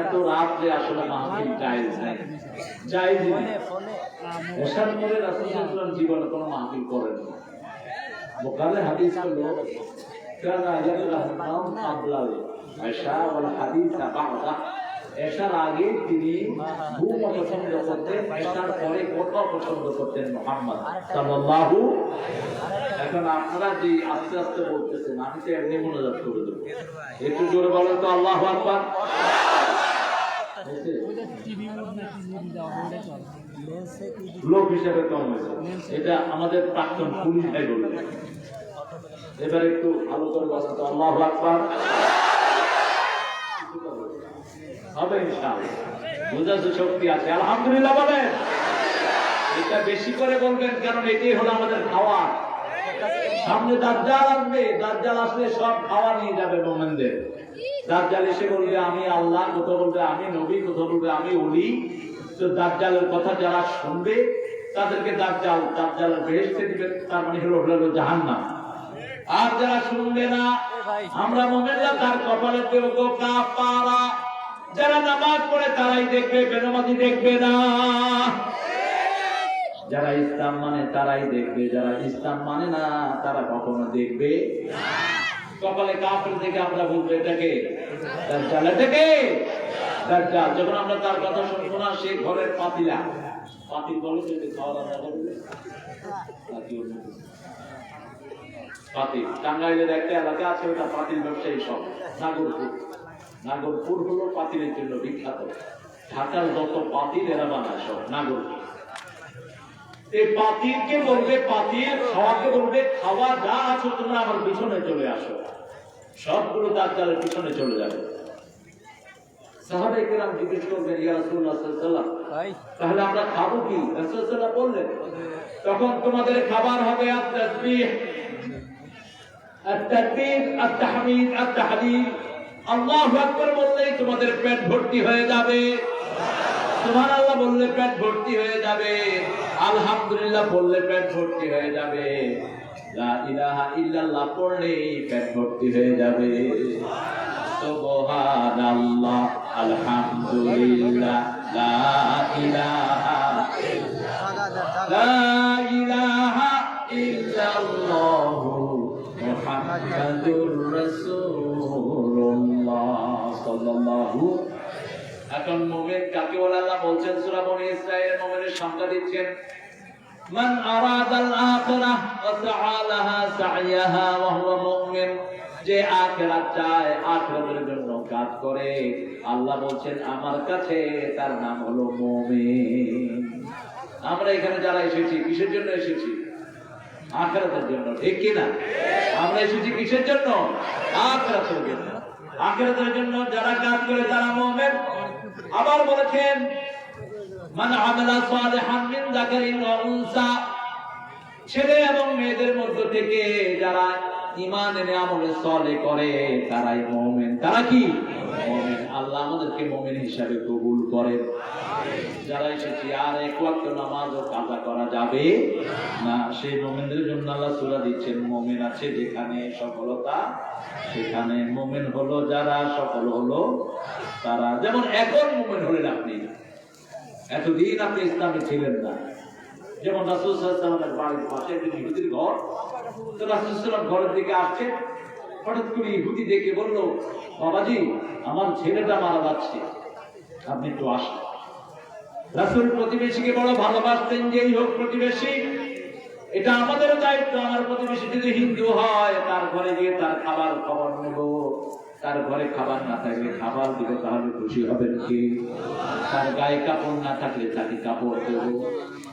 এত রাত্রে আসলে মাহফিল জায়েজ নাই, জায়েজ নাই। এশার পরে রাসূল সাল্লাল্লাহু আলাইহি ওয়াসাল্লাম জীবনে কোনো মাহফিল করেন না। বুখারী হাদিস হলো কানা ইয়াকরাহু নাওম ক্বাবলাল ইশা ওয়াল হাদিস বা'দা। এশার আগে তিনি ঘুম পছন্দ করতেন, এশার পরে কথা পছন্দ করতেন মুহাম্মদ সাল্লাল্লাহু। এখন আপনারা যে আস্তে আস্তে বলতেছেন, আমি তো এমনি মনোযোগ করে দেবো, একটু জোরে বলেন তো আল্লাহু আকবার। লোক হিসেবে কম হয়েছে, এটা আমাদের প্রাক্তন পুলিশ ভাই বলবে। এবার একটু ভালো করে বলেন তো আল্লাহু আকবার। হবে ইনশাআল্লাহ, বোঝার শক্তি আছে, আলহামদুলিল্লাহ বলেন। এটা বেশি করে বলবেন, কারণ এটাই হলো আমাদের খাওয়া। সামনে দাজ্জাল আসবে, দাজ্জাল আসলে সব খাওয়া নিয়ে যাবে মুমিনদের। দাজ্জাল এসে বলবে আমি আল্লাহ, কোথাও বলবে আমি নবী, কোথাও বলবে আমি ওলি। তো দাজ্জালের কথা যারা শুনবে তাদেরকে দাজ্জালের বেহেশতে দিবেন, তার মানে হলো জাহান্নাম। আর যারা শুনবে না, আমরা মুমিনরা তার কপালে দেব কাফারা। যারা নামাজ পড়ে তারাই দেখবে, বেনামাজি দেখবে না। যারা ইসলাম মানে তারাই দেখবে, যারা ইসলাম মানে না তারা কখনো দেখবে না। কপালে কাফের দেখে আমরা বলবো এটাকে দাজ্জাল, এটাকে দাজ্জাল। যখন আমরা তার কথা শুনবো না, সে ঘরের পাতিলা, পাতিল বলে যদি খাওয়া দাওয়া করবে পাতিল। টাঙ্গাইলের একটা এলাকা আছে, ওটা পাতিল ব্যবসায়ী সব। নাগরপুর, নাগরপুর হলো পাতিলের জন্য বিখ্যাত। ঢাকার যত পাতিল এরা বানায় সব নাগরপুর। এই পাতিলকে বলবে পাতিল, খাওয়াকে বলবে খাওয়া, যা আছো তোমরা আমার পিছনে চলে আসো। সবগুলো দাজ্জালের পিছনে চলে যাবে। সাহাবায়ে কেরাম জিজ্ঞেস করবেন, ইয়া রাসূলুল্লাহ সাল্লাল্লাহু আলাইহি ওয়াসাল্লাম, তাহলে আমরা খাবো কি? রাসূল সাল্লাল্লাহু আলাইহি ওয়াসাল্লাম বললেন, তখন তোমাদের খাবার হবে আত-তাসবিহ, আত-তাকবীর, আত-তাহমিদ, আত-তাহলিল। আল্লাহু আকবার বললেই তোমাদের পেট ভর্তি হয়ে যাবে। সুবহানাল্লাহ বললে পেট ভর্তি হয়ে যাবে। আলহামদুলিল্লাহ বললে পেট ভর্তি হয়ে যাবে। লা ইলাহা ইল্লাল্লাহ পড়লেই পেট ভর্তি হয়ে যাবে। সুবহানাল্লাহ, আলহামদুলিল্লাহ, লা ইলাহা ইল্লাল্লাহ, মুহাম্মাদুর রাসূলুল্লাহ সাল্লাল্লাহু। এখন মুমিন কাকে বলে আল্লাহ বলছেন সূরা বনী ইসরাঈলের মুমিনের সংজ্ঞা দিচ্ছেন, মান আরাদাল আখিরাহ ওয়া সাআ লাহা সা'য়াহা ওয়া হুয়া মুমিন। যে আখিরাত চায়, আখিরাতের জন্য কাজ করে, আল্লাহ বলছেন আমার কাছে তার নাম হলো মুমিন। আমরা এখানে যারা এসেছি কিসের জন্য এসেছি? আখিরাতের জন্য, ঠিক কি না? আমরা এসেছি কিসের জন্য? আখিরাতের জন্য। আখিরাতের জন্য যারা কাজ করে তারা মুমিন। আবার বলেছেন, মান আমালা সালিহান মিন যাকারিন ওয়া উনসা। ছেলে এবং মেয়েদের মধ্য থেকে যারা ঈমান এনে আমলে সালেহ করে তারাই মুমিন। তারা কি? মুমিন। আল্লাহ আমাদেরকে মুমিন হিসাবে কবুল করেন। যারা এসেছি আর এক ওয়াক্ত নামাজও কাজা করা যাবে না, সেই মুমিনদের জন্য আল্লাহ সূরা দিচ্ছেন, মুমিন আছে যেখানে সফলতা সেখানে। মুমিন হলো যারা, সফল হলো তারা। যেমন এখন মুমিন হলেন আপনি, এতদিন আপনি ইসলামে ছিলেন না। যেমন রাসূল সাল্লাল্লাহু আলাইহি ওয়াসাল্লামের বাড়ির পাশে একটি ইহুদির ঘর, তো রাসূল সাল্লাল্লাহু আলাইহি ওয়াসাল্লাম ঘরের দিকে আসছে, হঠাৎ করে ইহুদি দেখে বলল, বাবাজি আমার ছেলেটা মারা যাচ্ছে, আপনি একটু আসেন। রাসূল প্রতিবেশীকে বড় ভালোবাসতেন, যেই হোক প্রতিবেশী, এটা আমাদের দায়িত্ব। আমার প্রতিবেশী যদি হিন্দু হয় তার ঘরে গিয়ে তার খাবার খবর নেব। তার ঘরে খাবার না থাকলে খাবার দিব, তাহলে খুশি হবেন কি? তার গায়ে কাপড় না থাকলে তাকে কাপড় দেব,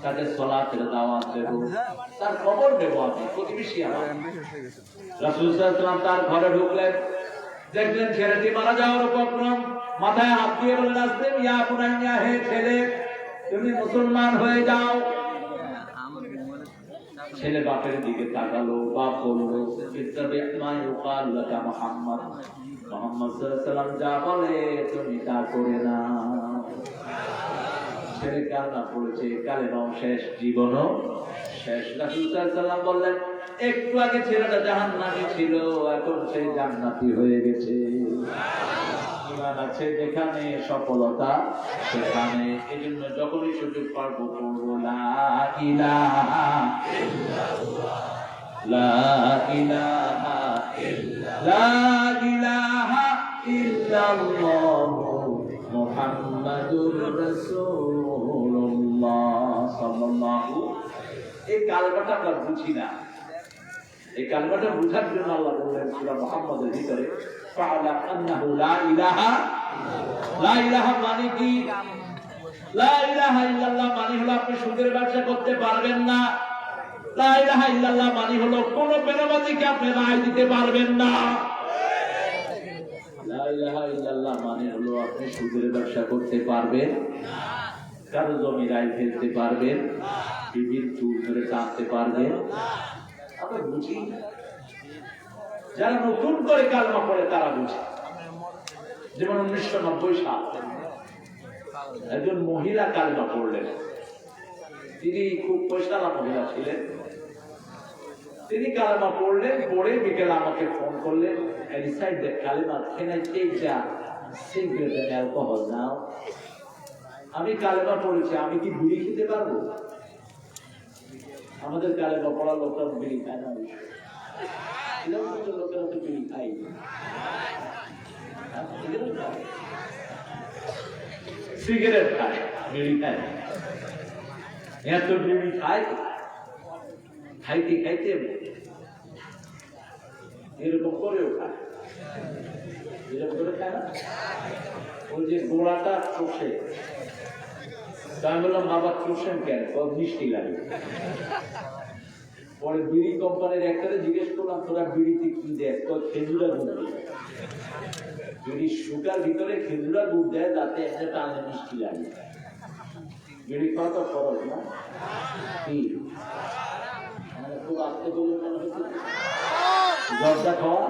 তাকে সালাতের দাওয়াত দেব, তার খবর দেব। আমি প্রতিবেশী আমার। রাসূল সাল্লাল্লাহু আলাইহি ওয়াসাল্লাম তার ঘরে ঢুকলেন, দেখলেন ছেলেটি মারা যাওয়ার উপক্রম। মাথায় হাত দিয়ে বললেন, আসলেম ইয়া বুনাইয়া, হে ছেলে তুমি মুসলমান হয়ে যাও। ছেলে বাপের দিকে তাকালো, বাপ বলল, ইত্তাবি' মা ইউকাল লাকা মুহাম্মদ, মুহাম্মদ সাল্লাল্লাহু আলাইহি ওয়াসাল্লাম যা বলে তুমি তা করে না। ছেলে কান্না পড়েছে, কালেমাও শেষ, জীবনও শেষ। রাসূল সাল্লাল্লাহু আলাইহি ওয়াসাল্লাম বললেন, একটু আগে ছেলেটা জাহান্নামী ছিল, এখন সে জান্নাতি হয়ে গেছে। ঈমান আছে যেখানে, সফলতা সেখানে। এজন্য যখনই সুযোগ পাবো পড়বো লা ইলাহা ইল্লাল্লাহ, লা ইলাহা ইল্লাল্লাহ, লা ইলাহা ইল্লাল্লাহ, মুহাম্মাদুর রাসূলুল্লাহ সাল্লাল্লাহু। এই কালেমাটা আমরা বুঝি না। এই কালেমাটা বুঝার জন্য আল্লাহ বললেন সূরা মুহাম্মাদের ভিতরে, ফাআলাম আন্নাহু লা ইলাহা, লা ইলাহা মানে কি? লা ইলাহা ইল্লাল্লাহ মানে হলো আপনি সুদের ব্যবসা করতে পারবেন না। লা ইলাহা ইল্লাল্লাহ মানে হলো কোন বেনামাজিকে আপনি রায় দিতে পারবেন না। লা ইলাহা ইল্লাল্লাহ মানে হলো আপনি সুদের ব্যবসা করতে পারবেন না, কারো জমি রায় ফেলতে পারবেন না, বিবির চুল ধরে টানতে পারবেন না। আমরা বুঝি, যারা নতুন করে কালেমা পড়ে তারা বুঝে। যেমন 1990 সাল একজন মহিলা কালেমা পড়লেন। তিনি খুব পয়সাওয়ালা মহিলা ছিলেন। তিনি কালেমা পড়লেন, পড়ে বিকেলে আমাকে ফোন করলেন, I decided that kalima, can I take the cigarette and alcohol now? আমি কালেমা পড়েছি, আমি কি বিড়ি খেতে পারবো? আমাদের কালেমা পড়া লোকরা বিড়ি খায় না, লোকেরা তো বিড়ি খাই, সিগারেট খায়, বিড়ি খায়, এত বিড়ি খায়, খাইতে খাইতে এরকম করেও খায়, এরকম করে খায় না, ওই যে গোড়াটা চষে। আমি বললাম বাবা চষেন কেন? মিষ্টি লাগে। পরে বিড়ি কোম্পানির একটারে জিজ্ঞেস করলাম তোরা বিড়িতে কি দেয়? খেজুরা গুড় দেয়, বিড়ির সুগার ভিতরে খেজুরা গুড় দেয় যাতে একটা টানে মিষ্টি লাগে। বিড়ি খাওয়া তো খরচ না, কি খুব আস্তে বলে মনে হচ্ছে জর্দা খাওয়া,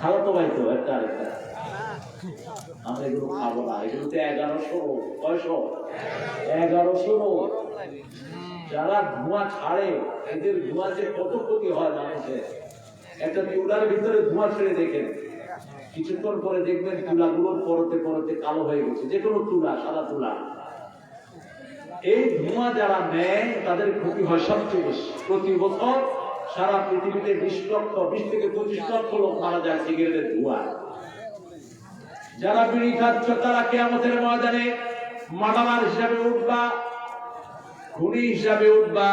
খাওয়া তো ভাই তো একটা আরেকটা, আমরা এগুলো খাবো না, এগুলোতে 1100 1100 যারা ধোঁয়া ছাড়ে এদের ধোঁয়া যে কত ক্ষতি হয় মানুষের। একটা চুলার ভিতরে ধোঁয়া ছেড়ে দেখেন, কিছুক্ষণ পরে দেখবেন চুলাগুলোর পরতে পরতে কালো হয়ে গেছে, যে কোনো চুলা, সাদা চুলা। এই ধোঁয়া যারা নেয় তাদের ক্ষতি হয় সবচেয়ে বেশি। প্রতি বছর সারা পৃথিবীতে 20 থেকে 25 লক্ষ লোক মারা যায় সিগারেটের ধোঁয়া। যারা বিড়ি খাচ্ছ তারা কিয়ামতের ময়দানে মার্ডারার হিসাবে উঠবা, খুনি হিসাবে উঠবা।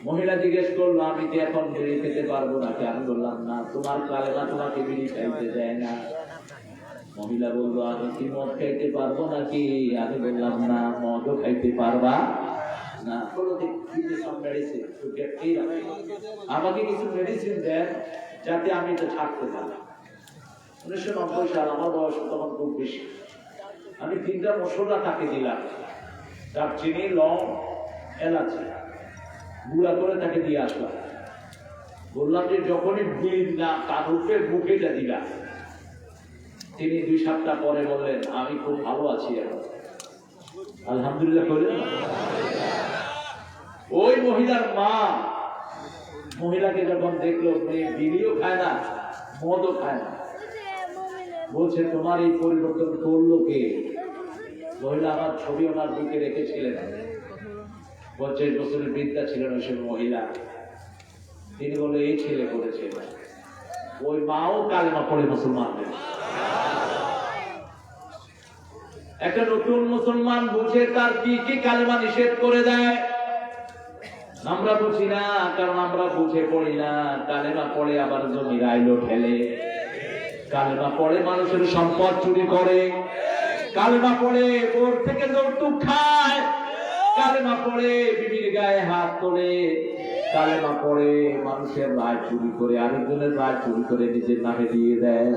মহিলা জিজ্ঞেস করলো আমি কি এখন বিড়ি খেতে পারবো নাকি? আমি বললাম না, তোমার কালেমা তোমাকে বিড়ি খাইতে দেয় না। মহিলা বললো আমি কি মদ খাইতে পারবো নাকি? আমি বললাম না, মদও খাইতে পারবা না। আমাকে কিছু মেডিসিন দেন যাতে আমি এটা ছাড়তে পারি। 1990 সাল, আমার বয়স তখন খুব বেশি। আমি 3টা মশলা তাকে দিলাম, দারচিনি, লং, এলাচি গুঁড়া করে তাকে দিয়ে আসলাম। বললাম যে যখনই বিড়ি না কানুকে বুকেটা দিলাম। তিনি 2 সপ্তাহ পরে বললেন আমি খুব ভালো আছি এখন, আলহামদুলিল্লাহ করলেন। ওই মহিলার মা মহিলাকে যখন দেখলো মেয়ে বিড়িও খায় না, মদও খায় না, বলছে তোমার এই পরিবর্তন করলো কে? মহিলা আমার ছবি ওনার বুকে রেখেছিলেন, 50 বছরের বৃদ্ধা ছিলেন ওই সব মহিলা। তিনি বলে এই ছেলে করেছে। ওই মাও কালেমা পড়ে মুসলমান হয়েছে। একটা নতুন মুসলমান বুঝে তার কি কি কালেমা নিষেধ করে দেয়। আমরা বুঝি না, কারণ আমরা বুঝে পড়ি না। কালেমা পড়ে আবার জমির আইলো ঠেলে, কালেমা পড়ে মানুষের সম্পদ চুরি করে, কালেমা পড়ে ওর থেকে যৌতুক খায়, কালেমা পড়ে বিবির গায়ে হাত তোলে, কালেমা পড়ে মানুষের রায় চুরি করে, আরেকজনের রায় চুরি করে নিজের নামে দিয়ে দেয়।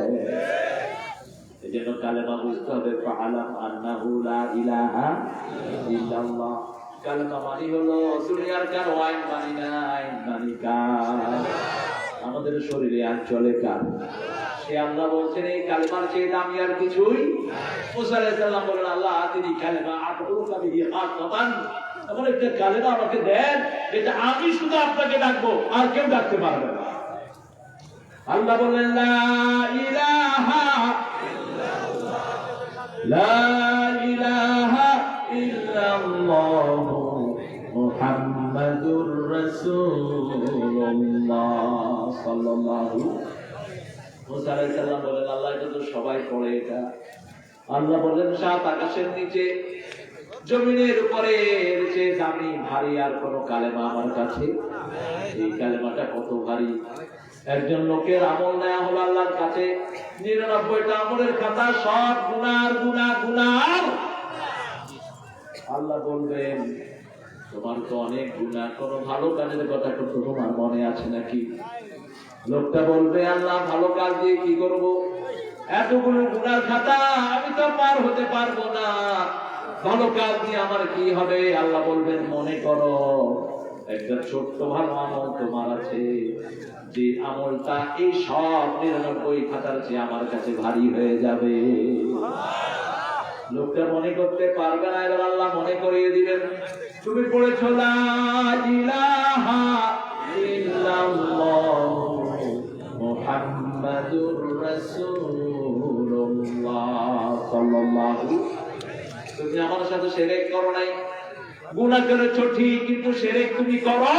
এজন্য কালেমা বুঝতে হবে, ফাআলাম আন্নাহু লা ইলাহা ইল্লাল্লাহ। কালেমা মানে হলো দুনিয়ার কার আইন মানি না, আইন মানি কার? আমাদের শরীরে আইন চলে কার? সে আল্লাহ বলছেন এই কালেমার চেয়ে দামি আর কিছুই। মুসা আলাইহিস সালাম বলেন আল্লাহ আতিনি কালেমা আতরুকা বিহি খাতান, এমন একটা কালেমা আমাকে দেন যেটা আমি শুধু আপনাকে ডাকবো আর কেউ ডাকতে পারবে না। আল্লাহ বললেন লা ইলাহা ইল্লাল্লাহ, লা ইলাহা ইল্লাল্লাহ মুহাম্মাদুর রাসূলুল্লাহ সাল্লাল্লাহু। মুসা আলাইহিস সালাম বলেন আল্লাহ এটা তো সবাই পড়ে এটা। আল্লাহ বলেন 7 আকাশের নিচে জমিনের উপরে এর চেয়ে দামি ভারী আর কোন কালেমা আমার কাছে। এই কালেমাটা কত ভারী! একজন লোকের আমল নেওয়া হলো আল্লাহর কাছে, 99টা আমলের খাতা সব গুনার গুনাহ গুনাহ। আল্লাহ বলবেন তোমার তো অনেক গুনাহ, কোন ভালো কাজের কথা তো তোমার মনে আছে নাকি? লোকটা বলবে আল্লাহ ভালো কাজ দিয়ে কি করব, এতগুলো গুনার খাতা আমি তো পার হতে পারবো না, ভালো কাজ দিয়ে আমার কি হবে? আল্লাহ বলবেন মনে করো একটা ছোট্ট ভালো আমল তোমার আছে, যে আমলটা এই সব 99 খাতার চেয়ে আমার কাছে ভারী হয়ে যাবে। লোকটা মনে করতে পারবে না, এবার আল্লাহ মনে করিয়ে দিবেন তুমি পড়েছো লা ইলাহা ইল্লাল্লাহু মুহাম্মাদুর রাসূলুল্লাহ সাল্লাল্লাহু। তুমি আমার সাথে শিরক করো নাই, গুনাহ করেছো ঠিক, কিন্তু শিরক তুমি করো।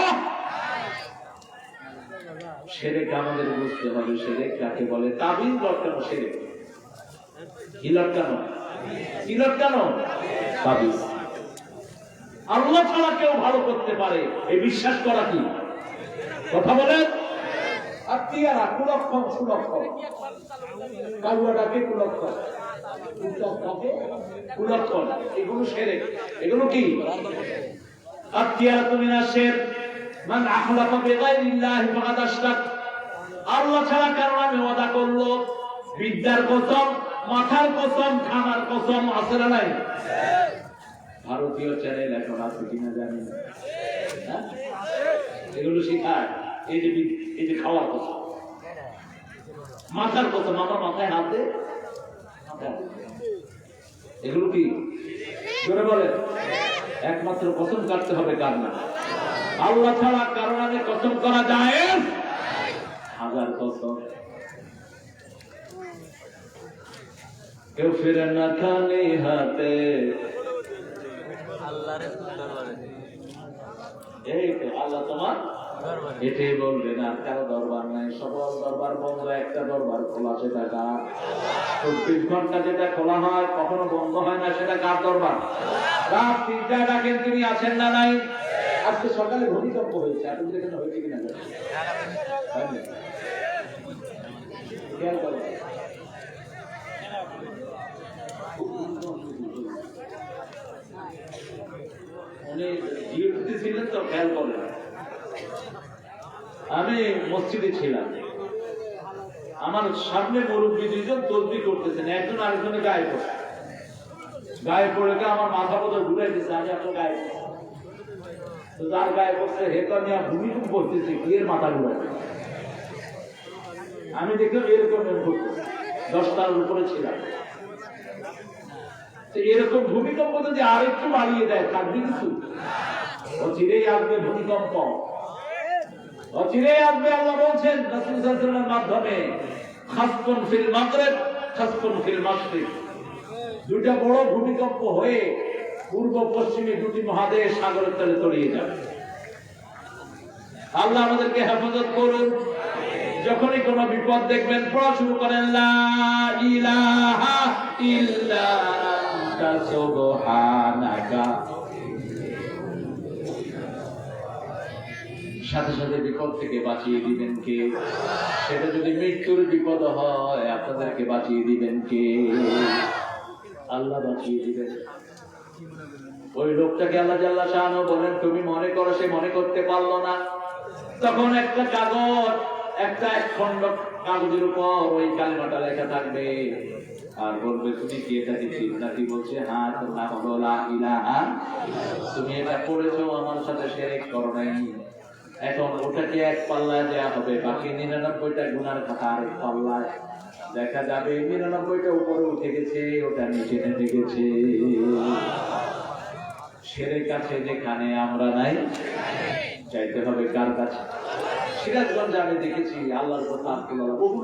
শিরক আমাদের বুঝতে হবে, শিরক কাকে বলে। তাবিজ লটকানো শিরক। কি লটকানো? কি লটকানো? তাবিজ। আল্লাহ ছাড়া কেউ ভালো করতে পারে এই বিশ্বাস করা কি? কথা বলেন। আর টিয়ারা কুলক্ষণ সুলক্ষণ, কাউয়াটাকে কুলক্ষণ, কুলক্ষণ, এগুলো শিরক। এগুলো কি? আর টিয়ারা তুমি না শের মান আখলাফা বিগাইরিল্লাহি ফাকাদ আশরাক। আল্লাহ ছাড়া কারো নামে ওয়াদা করলো, বিদ্যার কসম, মাথার কসম, খানার কসম, আছে না নাই? ভারতীয় চ্যানেল এখন আছে কিনা জানি না, এগুলো শিখায়। এই যে খাওয়ার কসম, মাথার কসম, আমার মাথায় হাত দে, এগুলো কি? জোরে বলেন। একমাত্র কসম কাটতে হবে কার না? আল্লাহ ছাড়া কারো নামে কসম করা যায়? হাজার কসম। কেউ ফিরে না খালি হাতে, এই তো আল্লাহ তোমার এটাই বলবে না। কারো দরবার নাই, সকল দরবার বন্ধ, একটা দরবার খোলা, সেটা কার? 24 ঘন্টা যেটা খোলা হয় কখনো বন্ধ হয় না, সেটা কার দরবার? রাত 3টায় ডাকেন, তিনি আছেন না নাই? আজকে সকালে ভূমিকম্প হয়েছে, আপনাদের এখানে হয়েছে কিনা জানি খেয়াল করেন। উনি ডিউটিতে ছিলেন তো, খেয়াল করেন। আমি মসজিদে ছিলাম, আমার সামনে মুরব্বী দুইজন তসবিহ করতেছেন, একজন আরেকজনের গায়ে পড়ে, গায়ে পড়ে আমার মাথা পথর ঘুরাইতেছে, আমি আপনার গায়ে তো যার গায়ে পড়ছে হেতো আমি ভূমিকম্প করতেছি, এর মাথা ঘুরাইছে। আমি দেখলাম এরকম করতেছে, 10টার উপরে ছিলাম। এরকম ভূমিকম্প যদি আর একটু বাড়িয়ে দেয়, থাকবে কিছু? অচিরেই আসবে ভূমিকম্প, অচিরেই আসবে। আল্লাহ বলছেন রাসূল সাল্লাল্লাহু আলাইহি ওয়াসাল্লামের মাধ্যমে, খাসফুন ফিল মাগরিব, খাসফুন ফিল মাশরিক। দুইটা বড় ভূমিকম্প হয়ে পূর্ব পশ্চিমে দুটি মহাদেশ সাগরের তলে তলিয়ে যাবে। আল্লাহ আমাদেরকে হেফাজত করুন। যখনই কোনো বিপদ দেখবেন, পড়া শুরু করেন লা ইলাহা ইল্লা আনতা সুবহানাকা। সাথে সাথে বিপদ থেকে বাঁচিয়ে দিবেন কে? সেটা যদি মৃত্যুর বিপদ হয়, আপনাদেরকে বাঁচিয়ে দিবেন কে? আল্লাহ বাঁচিয়ে দিবেন। ওই লোকটাকে আল্লাহ জাল্লা শাআনহু বলেন, তুমি মনে করো সে মনে করতে পারলো না। তখন একটা কাগজ, একটা এক খণ্ড কাগজের উপর ওই কালেমাটা লেখা থাকবে, আর বলবে তুমি কি এটাকে ঠিক নাকি? বলছে হ্যাঁ, তো নাম হলো লা ইলাহা। তুমি এটা পড়েছো, আমার সাথে শিরক করো নাই। এখন ওটাকে এক পাল্লায় দেওয়া হবে, বাকি 99টা গুনার খাতা আরেক পাল্লায়। দেখা যাবে 99টা উপরে উঠে গেছে, ওটা নিচে নেমে গেছে। শিরক আছে যেখানে আমরা নাই, চাইতে হবে কার কাছে? সিরাজগঞ্জে আমি দেখেছি আল্লাহর কথা বহু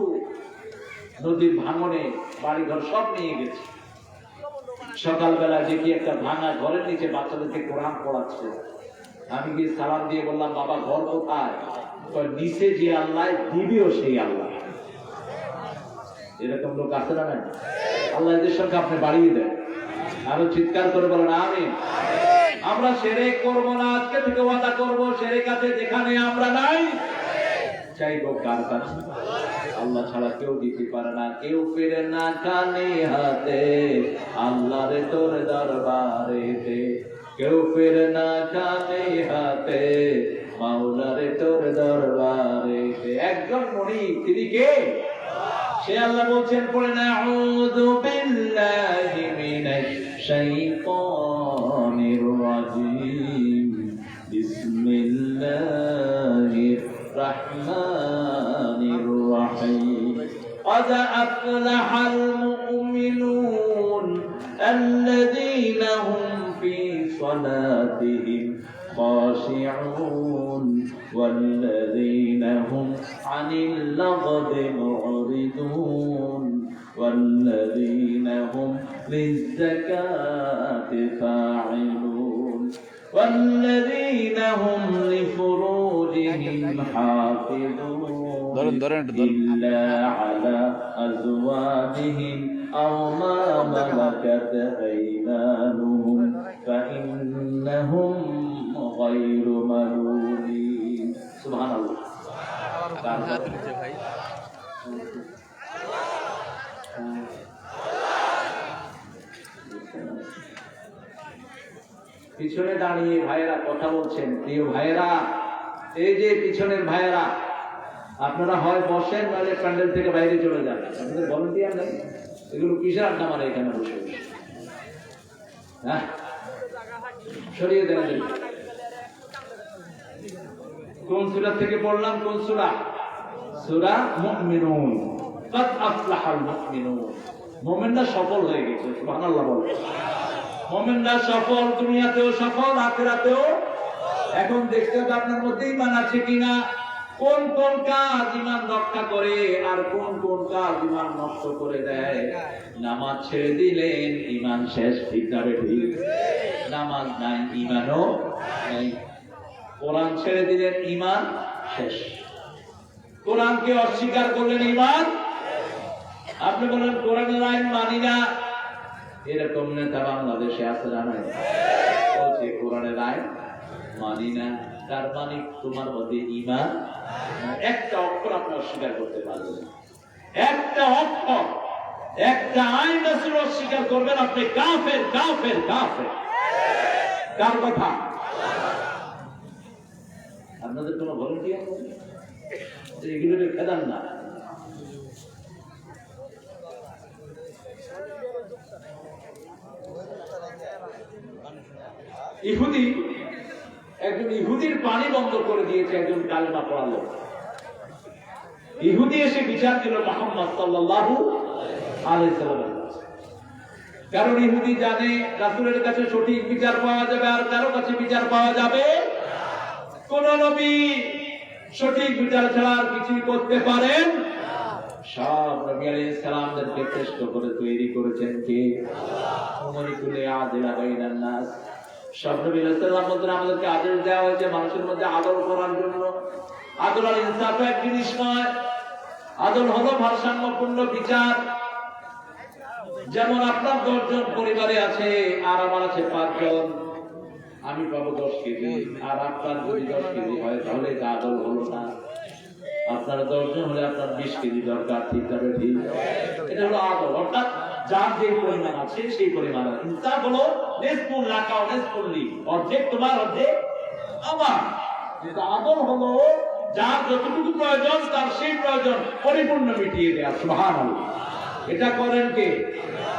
নদীর ভাঙনে বাড়িঘর সব নিয়ে গেছে। সকালবেলা দেখি একটা ভাঙা ঘরের নিচে বাচ্চাদেরকে কোরআন পড়াচ্ছে। আমি গিয়ে সালাম দিয়ে বললাম, বাবা ঘর কোথায়? নিচে যে আল্লাহ দিবেও সেই আল্লাহ। এরকম লোক আছে না? আল্লাহ এদের সঙ্গে আপনি বাড়িয়ে দেন। আরো চিৎকার করে বলেন আমিন। আমরা শিরক করব না, আজকে থেকে ওয়াদা করব, শিরক আছে যেখানে আমরা নাই, চাইবো কার কাছে? আল্লাহ ছাড়া কেউ দিতে পারে না। কেউ ফিরে না খালি হাতে, আল্লাহর তোর দরবারেতে। কেউ ফিরে না খালি হাতে, মাওলার তোর দরবারেতে। একজন মনিব, তিনি কে? সে আল্লাহ বলছেন পড়ে না, আউযু বিল্লাহি মিনাশ শাইতানির রাজীম, বিসমিল্লাহির রাহমানির রাহিম। قد أفلح المؤمنون الذين هم في صلاتهم خاشعون والذين هم عن اللغو معرضون والذين هم للزكاة فاعلون والذين هم لفروجهم حافظون إلا على أزواجهم أو ما ملكت أيمانهم فإنهم غير ملومين سبحان الله পিছনে দাঁড়িয়ে ভাইয়েরা কথা বলছেন। প্রিয় ভাইয়েরা, এই যে পিছনের ভাইয়েরা, আপনারা হয় বসেন নাহলে প্যান্ডেল থেকে বাইরে চলে যান। আপনাদের ভলান্টিয়ার নেই, এগুলো কিসের আড্ডা মারে এখানে বসে বসে? হ্যাঁ, সরিয়ে দেন। কোন সূরা থেকে পড়লাম? কোন সূরা? সূরা মুমিনুন। কাদ আফলাহাল মুমিনুন। মুমিনরা সফল হয়ে গেছে, সুবহানাল্লাহ বলেন। মুমিনরা সফল, দুনিয়াতেও সফল, আখিরাতেও। এখন দেখতে হবে আপনার মধ্যে ঈমান আছে কিনা, কোন কোন কাজ ঈমান রক্ষা করে আর কোন কোন কাজ ঈমান নষ্ট করে দেয়। নামাজ ছেড়ে দিলেন ঈমান শেষ, ঠিক না ঠিক? নামাজ নাই, ঈমানও নাই। কোরআন ছেড়ে দিলেন, ঈমান শেষ। কোরআনকে অস্বীকার করলেন, ঈমান। আপনি বলেন কোরআনের আইন মানি না, এরকম নেতা বাংলাদেশে আছে না? নাই। বলছে কোরআনের আইন মানি না, তার মানে তোমার মধ্যে ঈমান একটা অক্ষর আপনি অস্বীকার করতে পারবেন। একটা অক্ষর, একটা আইন রাসূল অস্বীকার করবেন, আপনি কাফের, কাফের, কাফের। কার কথা? আপনাদের কোনো ভলান্টিয়ার নেই, এগুলো খেদান না। ইহুদি, একজন ইহুদির পানি বন্ধ করে দিয়েছে একজন কালেমা পড়া লোক। ইহুদি এসে বিচার দিল মুহাম্মদ সাল্লাল্লাহু আলাইহি সাল্লাম। কারণ ইহুদি জানে রাসূলের কাছে সঠিক বিচার পাওয়া যাবে, আর কারো কাছে বিচার পাওয়া যাবে। কোন নবী সঠিক বিচার ছাড়া আর কিছুই করতে পারেন? সব নবী আলাইহিস সালামদেরকে শ্রেষ্ঠ করে তৈরি করেছেন কে? উমারিকুল আদিলা বাইনান নাস। সব নবী আলাইহিস সালাম আমাদেরকে আদেশ দেওয়া হয়েছে মানুষের মধ্যে আদর করার জন্য। আদর আর ইনসাফ এক জিনিস নয়। আদর হলো ভারসাম্যপূর্ণ বিচার। যেমন আপনার 10 জন পরিবারে আছে আর আমার আছে 5 জন, আমি পাবো 10 কেজি, আর আপনার যদি 10 কেজি হয় তাহলে এটা আদর হলো না। আপনার 10 জন হলে আপনার 20 কেজি দরকার, ঠিক আছে? ঠিক, এটা হলো আদর। অর্থাৎ যার যে পরিমাণ আছে সেই পরিমাণ। ইনসাফ হলো নিসফুল লাকা ওয়া নিসফুল লি, অর্ধেক তোমার অর্ধেক আমার। কিন্তু আদর হলো যার যতটুকু প্রয়োজন তার সেই প্রয়োজন পরিপূর্ণ মিটিয়ে দেয়া। সুবহানাল্লাহ। এটা করেন কে?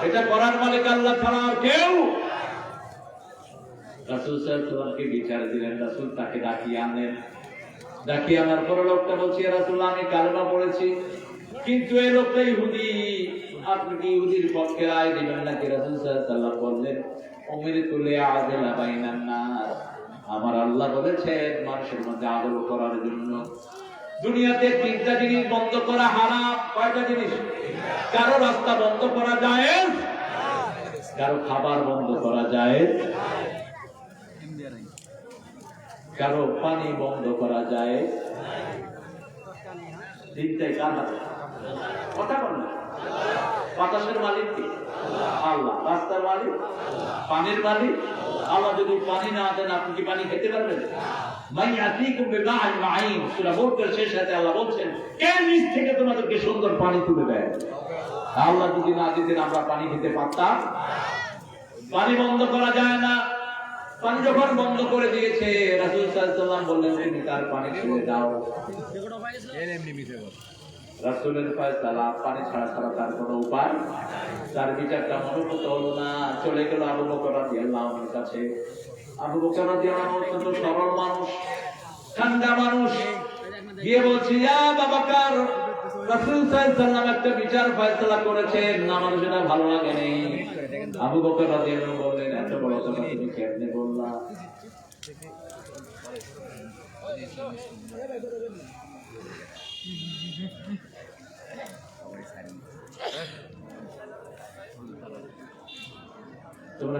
এটা করার মালিক আল্লাহ ছাড়া আর কেউ। রাসূল সাল্লাল্লাহু আলাইহি ওয়াসাল্লামকে বিচার দিলেন, রাসূল তাকে ডাকিয়ে আনলেন। ডাকিয়ে আনার পর লোকটা বলছে, ইয়া রাসূলুল্লাহ, আমি কালেমা পড়েছি, কিন্তু এই লোকটা ইহুদি, আপনি কি ইহুদির পক্ষে রায় দিবেন নাকি? রাসূল সাল্লাল্লাহু আলাইহি ওয়াসাল্লাম বললেন, উমিরতু লিআদিলা বাইনান নাস। আমার আল্লাহ বলেছেন মানুষের মধ্যে আদর করার জন্য। দুনিয়াতে 3টা জিনিস বন্ধ করা হারাম। কয়টা জিনিস? কারো রাস্তা বন্ধ করা জায়েজ, কারো খাবার বন্ধ করা জায়েজ, কারো পানি বন্ধ করা জায়েজ। 3টাই কার হাতে? কথা বল না। বাতাসের মালিক কি? আল্লাহ। রাস্তার মালিক? পানির মালিক? আল্লাহ যদি পানি না দেন আপনি কি পানি খেতে পারবেন? মাইয়াতিকুম বিমাইন মাইন, সূরা মুলকের শেষ আয়াতে আল্লাহ বলছেন, কে নিচ থেকে তোমাদেরকে সুন্দর পানি তুলে দেয়? আল্লাহ যদি না দিতেন আমরা পানি খেতে পারতাম? পানি বন্ধ করা যায় না। পানি যখন বন্ধ করে দিয়েছে, রাসূল সাল্লাল্লাহু আলাইহি ওয়াসাল্লাম বললেন, তুমি তার পানি ছেড়ে দাও। রাসূলের ফয়সালা, পানি ছাড়া ছাড়া তার কোনো উপায়। তার বিচারটা মনোনীত হলো না, চলে গেল আবু বকর রাদিয়াল্লাহু আনহুর কাছে। আবু বকর রাদিয়াল্লাহু আনহু অত্যন্ত সরল মানুষ, ঠান্ডা মানুষ। গিয়ে বলছে, ইয়া আবু বকর, রাসূল সাল্লাল্লাহু আলাইহি ওয়াসাল্লাম একটা বিচার ফয়সালা করেছেন, আমার সেটা ভালো লাগেনি। আবু বকর রাদিয়াল্লাহু আনহু বললেন, এত বড় কথা তুমি কেমনে বললা? তোমরা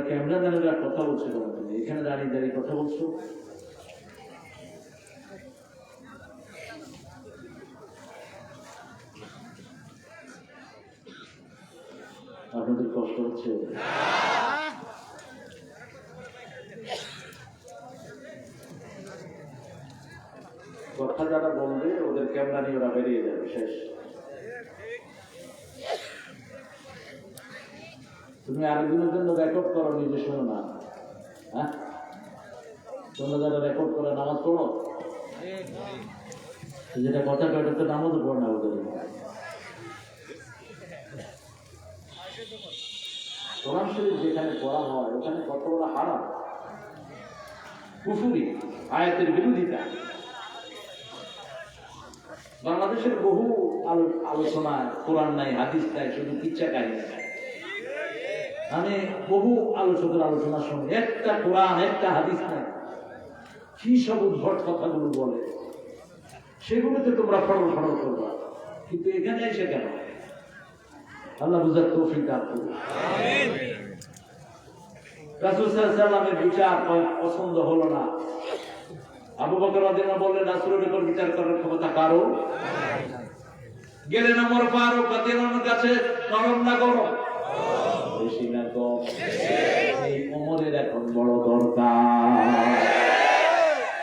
ক্যামেরা ম্যানেরা কথা বলছো, এখানে দাঁড়িয়ে দাঁড়িয়ে কথা বলছো। আপনাদের কষ্ট হচ্ছে? কথা যারা বলবে ওদের ক্যামেরা নিয়ে ওরা বেরিয়ে যাবে, শেষ। তুমি আরেকদিনের জন্য রেকর্ড করো, নিজে শোনো না। হ্যাঁ, তোমরা যারা রেকর্ড করে নামাজ পড়ো, যেটা কথা কয় তো নামাজও পড়ো না ওদের। কোরআন শরীফ যেখানে পড়া হয় ওখানে কত বড় হারাম, কুফরি, আয়াতের বিরোধিতা। বাংলাদেশের বহু আলোচনা, কোরআন নাই, হাদিস নাই, শুধু কিচ্ছা কাহিনী। আমি বহু আলোচকের আলোচনা শুনি, একটা কোরআন একটা হাদিস নাই, কি সব উদ্ভট কথাগুলো বলে, সেগুলোতে তোমরা ফরল ফরল করবা। কিন্তু এখানে এসে কেন? আল্লাহ বুঝার তৌফিক দান করুন। রাসূল সাল্লাল্লাহু আলাইহি ওয়াসাল্লামের বিচার পছন্দ হলো না। আবু বকর রাদিয়াল্লাহু আনহু বললেন, রাসূলের উপর বিচার করার ক্ষমতা কারো? গেলেন ওমর ফারুক রাদিয়াল্লাহু আনহুর কাছে, নরম না গরম? বেশি না কম? এই ওমরের এখন বড় দরকার,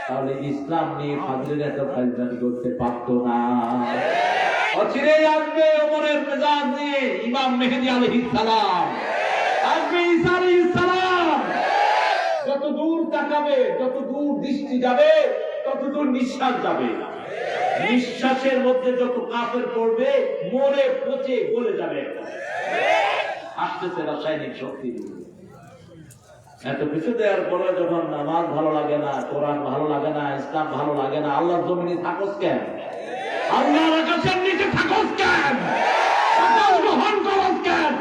তাহলে ইসলাম নিয়ে ফাজলের এত ফাজলামি করতে পারতো না। অচিরেই আসবে ওমরের মেজাজ নিয়ে ইমাম মেহেদী আলাইহিস সালাম, আসবে ঈসা আলাইহিস সালাম। যত দূর তাকাবে, যত দূর দৃষ্টি যাবে, তত দূর নিঃশ্বাস যাবে। নিঃশ্বাসের মধ্যে যত কাফের পড়বে, মরে পচে গলে যাবে। আসতেছে রাসায়নিক শক্তি। এত কিছু দেওয়ার পরে যখন নামাজ ভালো লাগে না, কোরআন ভালো লাগে না, ইসলাম ভালো লাগে না, আল্লাহর জমিনে থাকোস কেন? আল্লাহর আকাশের নিচে থাকোস কেন? আকাশ গ্রহণ করোস কেন?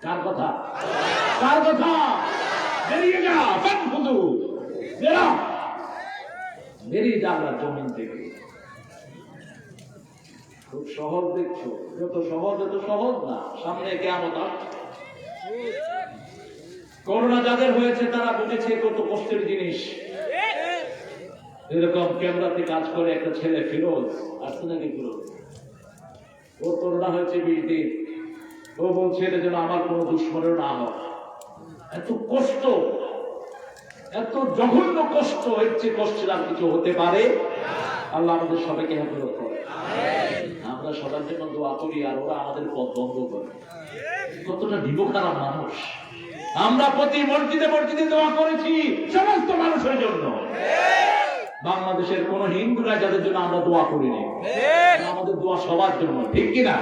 কার কথা? কার কথা? বেরিয়ে যা, শুধু বেরিয়ে যা আল্লাহর জমিন থেকে। খুব সহজ দেখছো, যত সহজ এত সহজ না। সামনে কিয়ামত আসছে। করোনা যাদের হয়েছে তারা বুঝেছে কত কষ্টের জিনিস। এরকম ক্যামেরাতে কাজ করে একটা ছেলে, ফিরোজ, আসছে নাকি ফিরোজ? ওর করোনা হয়েছে 20 দিন। ও বলছে এটা যেন আমার কোনো দুশ্মনের না হয়। এত কষ্ট, এত জঘন্য কষ্ট, এর চেয়ে কষ্টের আর কিছু হতে পারে? আল্লাহ আমাদের সবাইকে হেফাজত করে। আমরা সবার জন্য দোয়া করি, আর ওরা আমাদের পথ বন্ধ করে। কতটা বিবখারাপ মানুষ। আমরা প্রতি মসজিদে মসজিদে দোয়া করেছি সমস্ত মানুষের জন্য। বাংলাদেশের কোন হিন্দুরা যাদের জন্য আমরা দোয়া করিনি, আমাদের দোয়া সবার জন্য, ঠিক কিনা?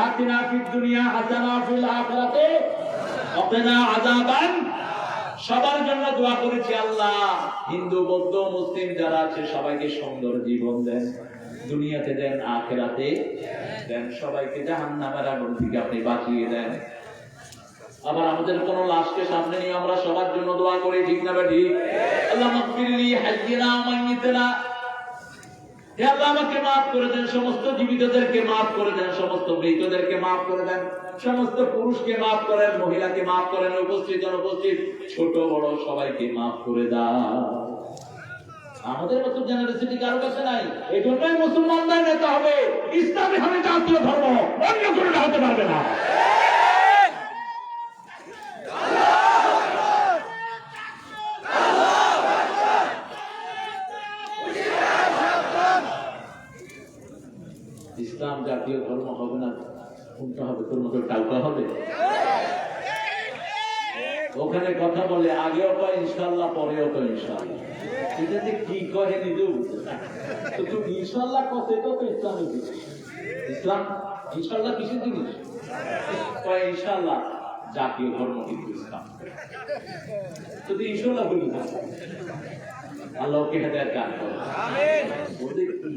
আতিনা ফিদ দুনিয়া হাসানা ফিল আখিরাতে ওয়াকিনা আযাবান। সবার জন্য দোয়া করেছি। আল্লাহ হিন্দু, বৌদ্ধ, মুসলিম যারা আছে সবাইকে সুন্দর জীবন দেন, দুনিয়াতে দেন, আখিরাতে দেন। সবাইকে জাহান্নামের আগুন থেকে আপনি বাঁচিয়ে দেন। আবার আমাদের কোন লাশকে সামনে নিয়ে আমরা সবার জন্য দোয়া করি, ঠিক না বেঠিক? আল্লাহ মাগফিরলি হাইয়িনা মাইয়িতিনা, হে আল্লাহ আমাকে মাফ করে দেন, সমস্ত জীবিতদেরকে মাফ করে দেন, সমস্ত মৃতদেরকে মাফ করে দেন, সমস্ত পুরুষকে মাফ করেন, মহিলাকে মাফ করেন, উপস্থিত অনুপস্থিত ছোট বড় সবাইকে মাফ করে দাও। আমাদের মতো জেনারেসিটি কারো কাছে নাই। এই জন্যই মুসলমানদের নেতা হবে, ইসলামী হবে জাতীয় ধর্ম, অন্য কোনো হতে পারবে না। ইসলাম জাতীয় ধর্ম হবে না, কোনটা হবে? তোর মতো কালকা হবে। ওখানে কথা বলে আগেও কয় ইনশাল্লাহ, পরেও কয় ইনশাল্লাহ। এটা যে কি কয় নিজেও বুঝতে না। তো ইনশাল্লাহ কথা তো ইসলামের জিনিস। ইসলাম ইনশাল্লাহ কিসের জিনিস? কয় ইনশাল্লাহ জাতীয় ধর্ম কিন্তু ইসলাম। যদি ইনশাল্লাহ বলি না, আল্লাহকে হেদায়েত দান করে। ওদের কি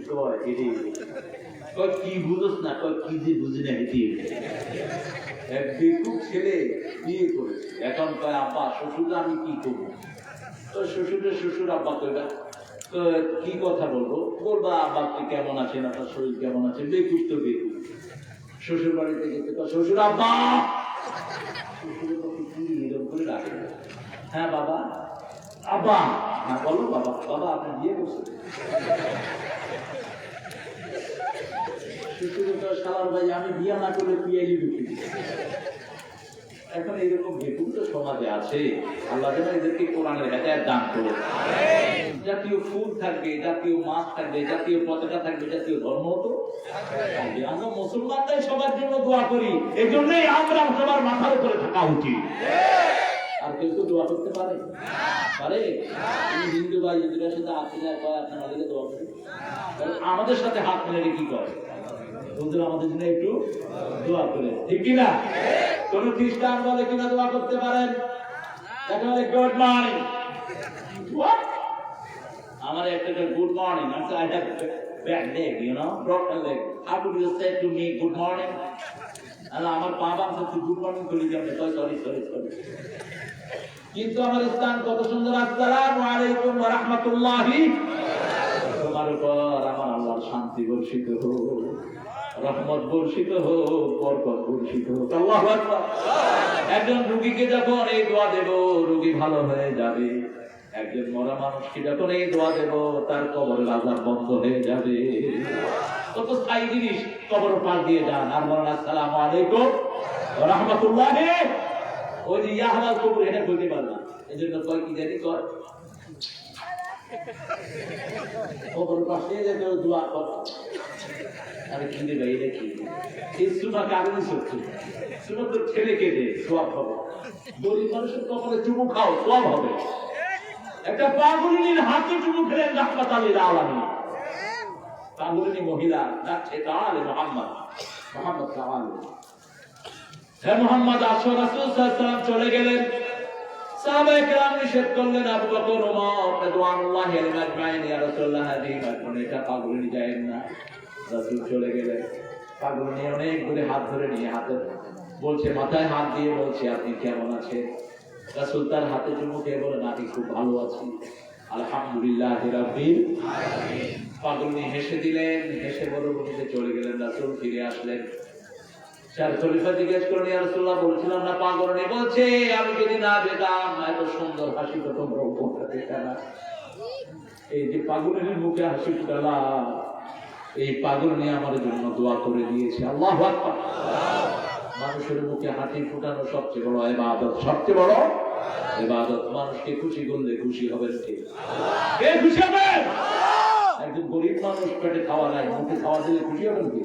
কয়, কি বুঝোস না, কয় কি যে বুঝি না, এক বেকুব ছেলে বিয়ে করেছে, এখন কয় আব্বা শ্বশুর আমি কি করবো? তো শ্বশুর আব্বা কইবা কি কথা বলবো? বলবা আব্বা আপনি কেমন আছেন, আপনার শরীর কেমন আছে? বেকুব তো বেকুব। শ্বশুর বাড়িতে যেতে শ্বশুর আব্বা, এরকম করে ডাকে। হ্যাঁ বাবা। আব্বা। হ্যাঁ বলো বাবা। বাবা আপনি বিয়ে করছেন? শালার ভাই আমি বিয়ে না করলে তুই এলি ঢুকি। এখন এইরকম বেকুব তো সমাজে আছে। আল্লাহ যেন এদেরকে কোরআনের হেদায়েত দান করুন। জাতীয় ফুল থাকবে, জাতীয় মাছ থাকবে, জাতীয় পতাকা থাকবে, জাতীয় ধর্ম তো থাকবে। আমরা মুসলমানরাই সবার জন্য দোয়া করি, এই জন্যই আমরা সবার মাথার উপরে থাকা উচিত। আর কেউ তো দোয়া করতে পারে? পারে? হিন্দু ভাই হিন্দুরা সাথে হাত মিলে কয় আপনি আমাদেরকে দোয়া করি, আমাদের সাথে হাত মিলে কি করে? বলতে আমাদের জন্য একটু দোয়া করে, ঠিক কিনা? কোন খ্রিস্টান বলে কিনা দোয়া করতে পারেন? একেবারে গুড মর্নিং। আমার একটা good morning, I have bad leg, broken leg. How do you say to me good morning? আমার পা ভাঙছে, তুই গুড মর্নিং বলি কেমন? সরি। কিন্তু আমার ইসলাম কত সুন্দর, আসসালামু আলাইকুম ওয়া রাহমাতুল্লাহি। তোমার উপর আমার আল্লাহর শান্তি বর্ষিত হোক, রহমত বর্ষিত হোক, বরকত বর্ষিত হোক। আল্লাহু আকবার। একজন রোগীকে যখন এই দোয়া দেব, রোগী ভালো হয়ে যাবে। একজন মরা মানুষকে যখন এই দোয়া দেব, তার কবরের আযাব বন্ধ হয়ে যাবে। কত স্থায়ী জিনিস। কবর পার দিয়ে যান আর বলেন আসসালামু আলাইকুম ওয়া রাহমাতুল্লাহি। ওই যে ইয়াহলাল কবর, এটা বলতে পারলাম, এজন্য কয় কি জানি কয় কবর পাশে যে দোয়া কর। আরে কি রে ভাই, এটা কি? এই সুনা কারণে সত্যি সুনা তো ছেলে কেটে সওয়াব হবে। গরিব মানুষের কপালে চুমু খাও, সওয়াব হবে। একটা পাগলিনীর হাতে চুমু খেলেন রাহমাতাল লিল আলামিন। পাগলিনী মহিলা ডাকছে তাআলা মুহাম্মদ তাআলা, হে মুহাম্মদ আসো। রাসূল সাল্লাল্লাহু আলাইহি ওয়াসাল্লাম চলে গেলেন। সাহাবায়ে কেরাম নিষেধ করলেন, আবু বকর, ওমর রাদিয়াল্লাহু আনহুম আজমাইন, ইয়া রাসূলুল্লাহ হাদিহি মাকুন, এটা পাগলিনী যায়েন না। রাসূল চলে গেলেন। পাগলিনী অনেক দূরে হাত ধরে নিয়ে হাতে বলছে, মাথায় হাত দিয়ে বলছে আপনি কেমন আছেন? রাসূল তার হাতে চুমু খেয়ে বলেন আমি খুব ভালো আছি, আলহামদুলিল্লাহি রাব্বিল আলামিন। পাগলিনী হেসে দিলেন, হেসে মরুভূমিতে চলে গেলেন। রাসূল ফিরে আসলেন। চার খলিফা জিজ্ঞেস করলেন, ইয়া রাসূলুল্লাহ বলছিলাম না পাগলিনী? বলছে আমি যদি না যেতাম এত সুন্দর হাসি তো তোমরা উপহারে না। এই যে পাগলিনীর মুখে হাসি ফুটালা, এই পাগলিনী আমার জন্য দোয়া করে দিয়েছে। আল্লাহু আকবার। মানুষের মুখে হাসি ফুটানো সবচেয়ে বড় ইবাদত, সবচেয়ে বড় ইবাদত। মানুষকে খুশি করলে খুশি হবেন কে? কে খুশি হবে? একজন গরিব মানুষ পেটে খাওয়া নাই, মুখে খাওয়া দিলে খুশি হবেন কে?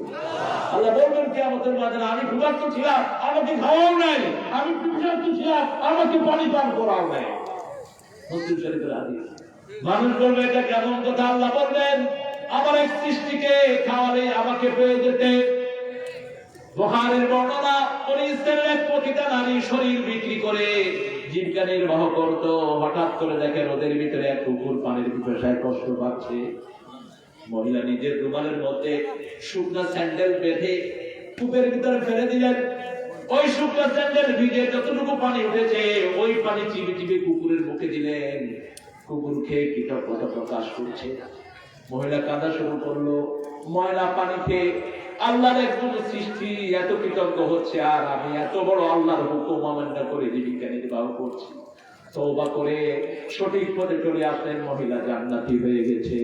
আল্লাহ বলবেন কিয়ামতের ময়দানে, আমি ক্ষুধার্ত ছিলাম আমাকে খাওয়াও নাই, আমি পিপাসার্ত ছিলাম আমাকে পানি পান করাও নাই। মুসলিম শরীফের হাদিস। মানুষ বলবে এটা কেমন কথা? আল্লাহ বলবেন আমার এক সৃষ্টিকে খাওয়ালে আমাকে পেয়ে যেতে। বুখারীর বর্ণনা, ইসরায়েলের এক পতিতা নারী শরীর বিক্রি করে জীবিকা নির্বাহ করত। হঠাৎ করে দেখে রোদের ভিতরে এক কুকুর পানির পিপাসায় কষ্ট পাচ্ছে। মহিলা নিজের রুমালের মধ্যে শুকনা স্যান্ডেল বেঁধে কূপের ভিতরে ফেলে দিলেন। ওই শুকনা স্যান্ডেল ভিজে যতটুকু পানি উঠেছে ওই পানি চিবি চিবি কুকুরের মুখে দিলেন। কুকুর খেয়ে কৃতজ্ঞতা প্রকাশ করছে। মহিলা কাঁদা শুরু করলো। ময়লা পানি খেয়ে আল্লাহর একজন সৃষ্টি এত কৃতজ্ঞ হচ্ছে, আর আমি এত বড় আল্লাহর হুকুম অমান্য করে জীবিকা নির্বাহ করছি। তওবা করে সঠিক পথে চলে আসলেন, মহিলা জান্নাতি হয়ে গেছে।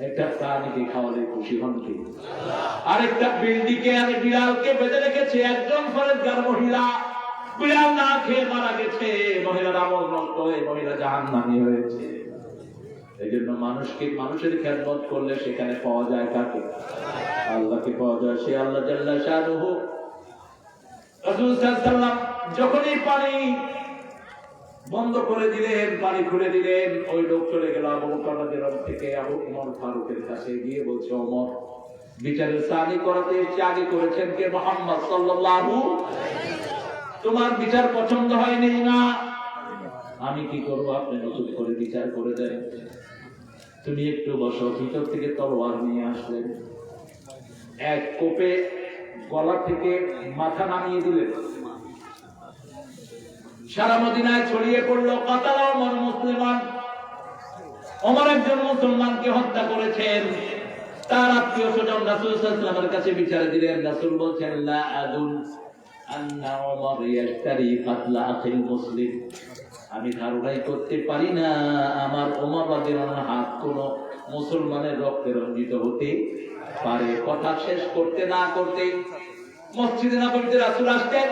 একটা প্রাণীকে খাওয়ালে খুশি হন কি? আরেকটা বিল্ডিংকে আর বিড়ালকে বেঁধে রেখেছে একজন ফরেজগার মহিলা, বিড়াল না খেয়ে মারা গেছে। মহিলার আমল নষ্ট হয়ে মহিলা জাহান্নামী হয়েছে। এই জন্য মানুষের খেদমত করলে সেখানে পাওয়া যায় কাকে? আল্লাহকে পাওয়া যায়। সে আল্লাহ জাল্লা শানুহু। রাসূল সাল্লাল্লাহু আলাইহি ওয়াসাল্লাম যখনই পানি বন্ধ করে দিলেন, পানি খুলে দিলেন, ওই লোক চলে গেল আবু বকর রাদিয়াল্লাহু থেকে আবু উমর ফারুকের কাছে গিয়ে বলছে, ওমর বিচারের সানি করাতে এসে আগে করেছেন কে? মুহাম্মদ সাল্লাল্লাহু আলাইহি ওয়াসাল্লাম। তোমার বিচার পছন্দ হয়নি না, আমি কি করব? আপনি নতুন করে বিচার করে দেন। তুমি একটু বসো। ভিতর থেকে তলোয়ার নিয়ে আসলেন। এক কোপে গলা থেকে মাথা নামিয়ে দিলেন। সারা মদিনায় ছড়িয়ে পড়লো কাতালা ওমর মুসলিমান। ওমর একজন মুসলমানকে হত্যা করেছেন। তার আত্মীয় স্বজন রাসূল সাল্লাল্লাহু আলাইহি ওয়াসাল্লামের কাছে বিচারে দিলেন। রাসূল বলছেন, লা আদুন আন্না ওমর ইয়াশতারি কাতলা আখিল মুসলিম। আমি ধারণাই করতে পারি না আমার ওমর রাদিয়াল্লাহু আনহু হাত কোনো মুসলমানের রক্তে রঞ্জিত হতে পারে। কথা শেষ করতে না করতে মসজিদে নববীতে রাসূল আসতেন।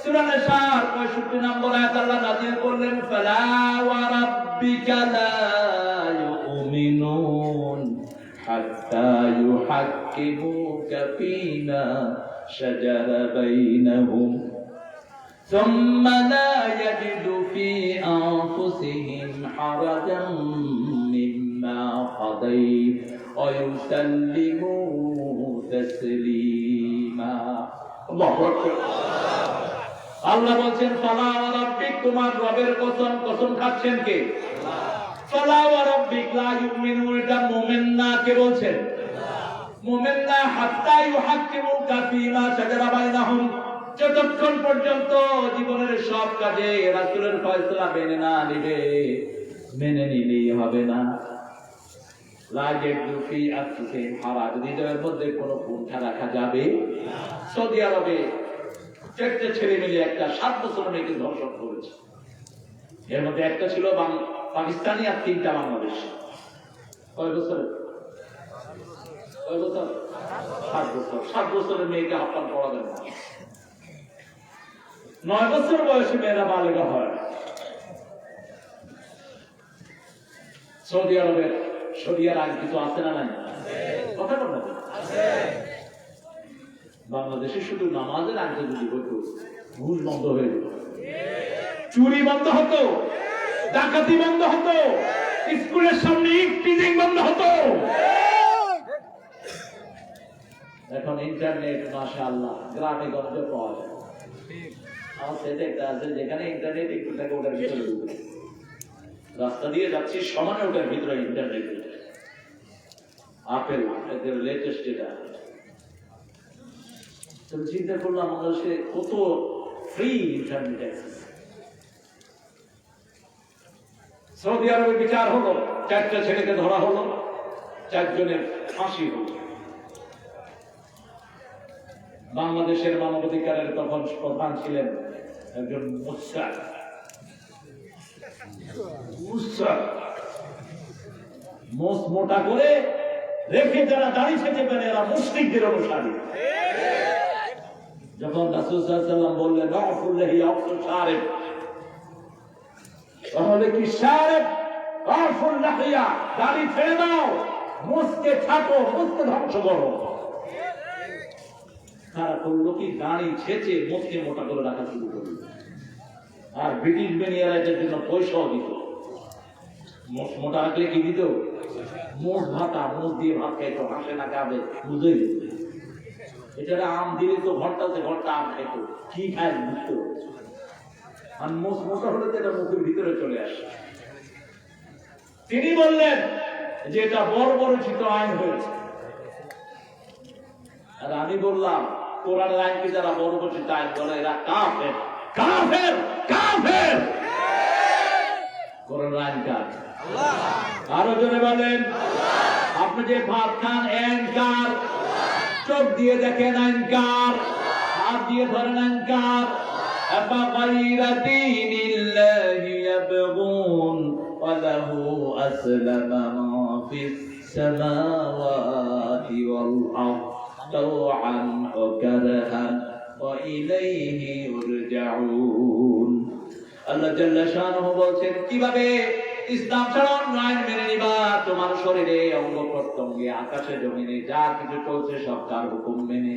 সূরা নিসার 65 নম্বর আয়াত আল্লাহ নাযিল করলেন, ফালা ওয়া রাব্বিকা লা ইউমিনুন হাত্তা ইউহাক্কিমুকা ফীমা শাজারা বাইনাহুম সুম্মা লা ইয়াজিদু ফী আনফুসিহিম হারাজান মিম্মা কাদাইত ওয়া ইউসাল্লিমু তাসলিমা। আল্লাহু আকবার। আল্লাহ বলছেন, ফালা ওয়া রাব্বিক, তোমার রবের কসম। কসম খাচ্ছেন কে? ফালা ওয়া রাব্বিক লা ইউমিনুন, এটা মুমিন না। কে বলছেন? মুমিন না। হাত্তা ইউহাক্কিমুকা ফীমা শাজারা বাইনাহুম, যতক্ষণ পর্যন্ত জীবনের সব কাজে রাসূলের ফয়সালা মেনে না নিবে, মেনে নিলেই হবে না। লা ইয়াজিদু ফী আনফুসিহিম হারাজ, হৃদয়ের মধ্যে কোনো কুণ্ঠা রাখা যাবে। সৌদি আরবে 4টে ছেলে মিলে একটা 7 বছরের মেয়েকে ধর্ষণ করেছে। এর মধ্যে একটা ছিল পাকিস্তানি আর 3টা বাংলাদেশী। কয় বছর? 7 বছর। 7 বছরের মেয়েকে হত্যা করা যাবে না। 9 বছর বয়সে মেয়েরা বালেগা হয়। সৌদি আরবের শরিয়ার আইন কিছু আছে না নাই? কথা বলতে আছে। বাংলাদেশে শুধু নামাজের আগে যদি হতো, ঘুষ বন্ধ হয়ে যেত, চুরি বন্ধ হতো, ডাকাতি বন্ধ হতো, স্কুলের সামনে টিজিং বন্ধ হতো। এখন ইন্টারনেট মাশাআল্লাহ গ্রামে গঞ্জে পাওয়া যায়। আমার ছেলে একটা আছে যেখানে ইন্টারনেট একটু থাকে ওটার ভিতরে ঢুকে, রাস্তা দিয়ে যাচ্ছি সমানে ওটার ভিতরে ইন্টারনেট। আপেল এদের লেটেস্ট এটা। তবে চিন্তা করলাম বাংলাদেশে কত ফ্রি ইন্টারনেট অ্যাক্সেস। সৌদি আরবে বিচার হলো, 4টা ছেলেকে ধরা হলো, 4 জনের ফাঁসি হলো। বাংলাদেশের মানবাধিকারের তখন প্রধান ছিলেন একজন মুসলিম। মোস মোটা করে রেখে যারা দাড়ি ছেটে পেলে এরা মুশরিকদের অনুসারী। যখন রাসূল সাল্লাল্লাহু আলাইহি ওয়াসাল্লাম বললেন আফুল্লাহি আফুল শারিব, তাহলে কি শারিব আফুল লাহিয়া, দাড়ি ছেড়ে দাও, মুছকে ছাটো, মুছকে ধ্বংস করো। তারা করলো কি, দাড়ি ছেঁচে মুছকে মোটা করে রাখা শুরু করলো। আর ব্রিটিশ বেনিয়ারা এটার জন্য পয়সাও দিত। মোষ মোটা রাখলে কি দিত? মোষ ভাতা, মোষ দিয়ে ভাত খাইতো, হাসে না কাঁদে বুঝে দিত। এটা আম দিলে তো ঘরটাতে ঘরটা আম খাইতো, কি খায় বুঝতো। আর মোষ মোটা হলে তো এটা মুখের ভিতরে চলে আসে। তিনি বললেন যে এটা বর্বরচিত আইন হয়েছে। আর আমি বললাম কোরআনের আইনকে যারা বর্বরচিত আইন বলে এরা কাফের, কাফের, কাফের। কোরআনের আইন কার? আরো জোরে বলেন। আপনি যে ভাত খান এনকার, চোখ দিয়ে দেখেন এনকার, হাত দিয়ে ধরেন এনকার। আফাগাইরা দীনিল্লাহি ইয়াবগুন ওয়া লাহু আসলামা মা ফিস সামাওয়াতি ওয়াল আরদ তাওআন ওয়া কারহান ওয়া ইলাইহি ইউরজাউন। আল্লাহ জাল্লা শানুহু বলছেন, কিভাবে ইসলাম ছাড়া অন্য আইন মেনে নিবা? তোমার শরীরে, অঙ্গ প্রত্যঙ্গে, আকাশে জমিনে যা কিছু চলছে সব তার হুকুম মেনে।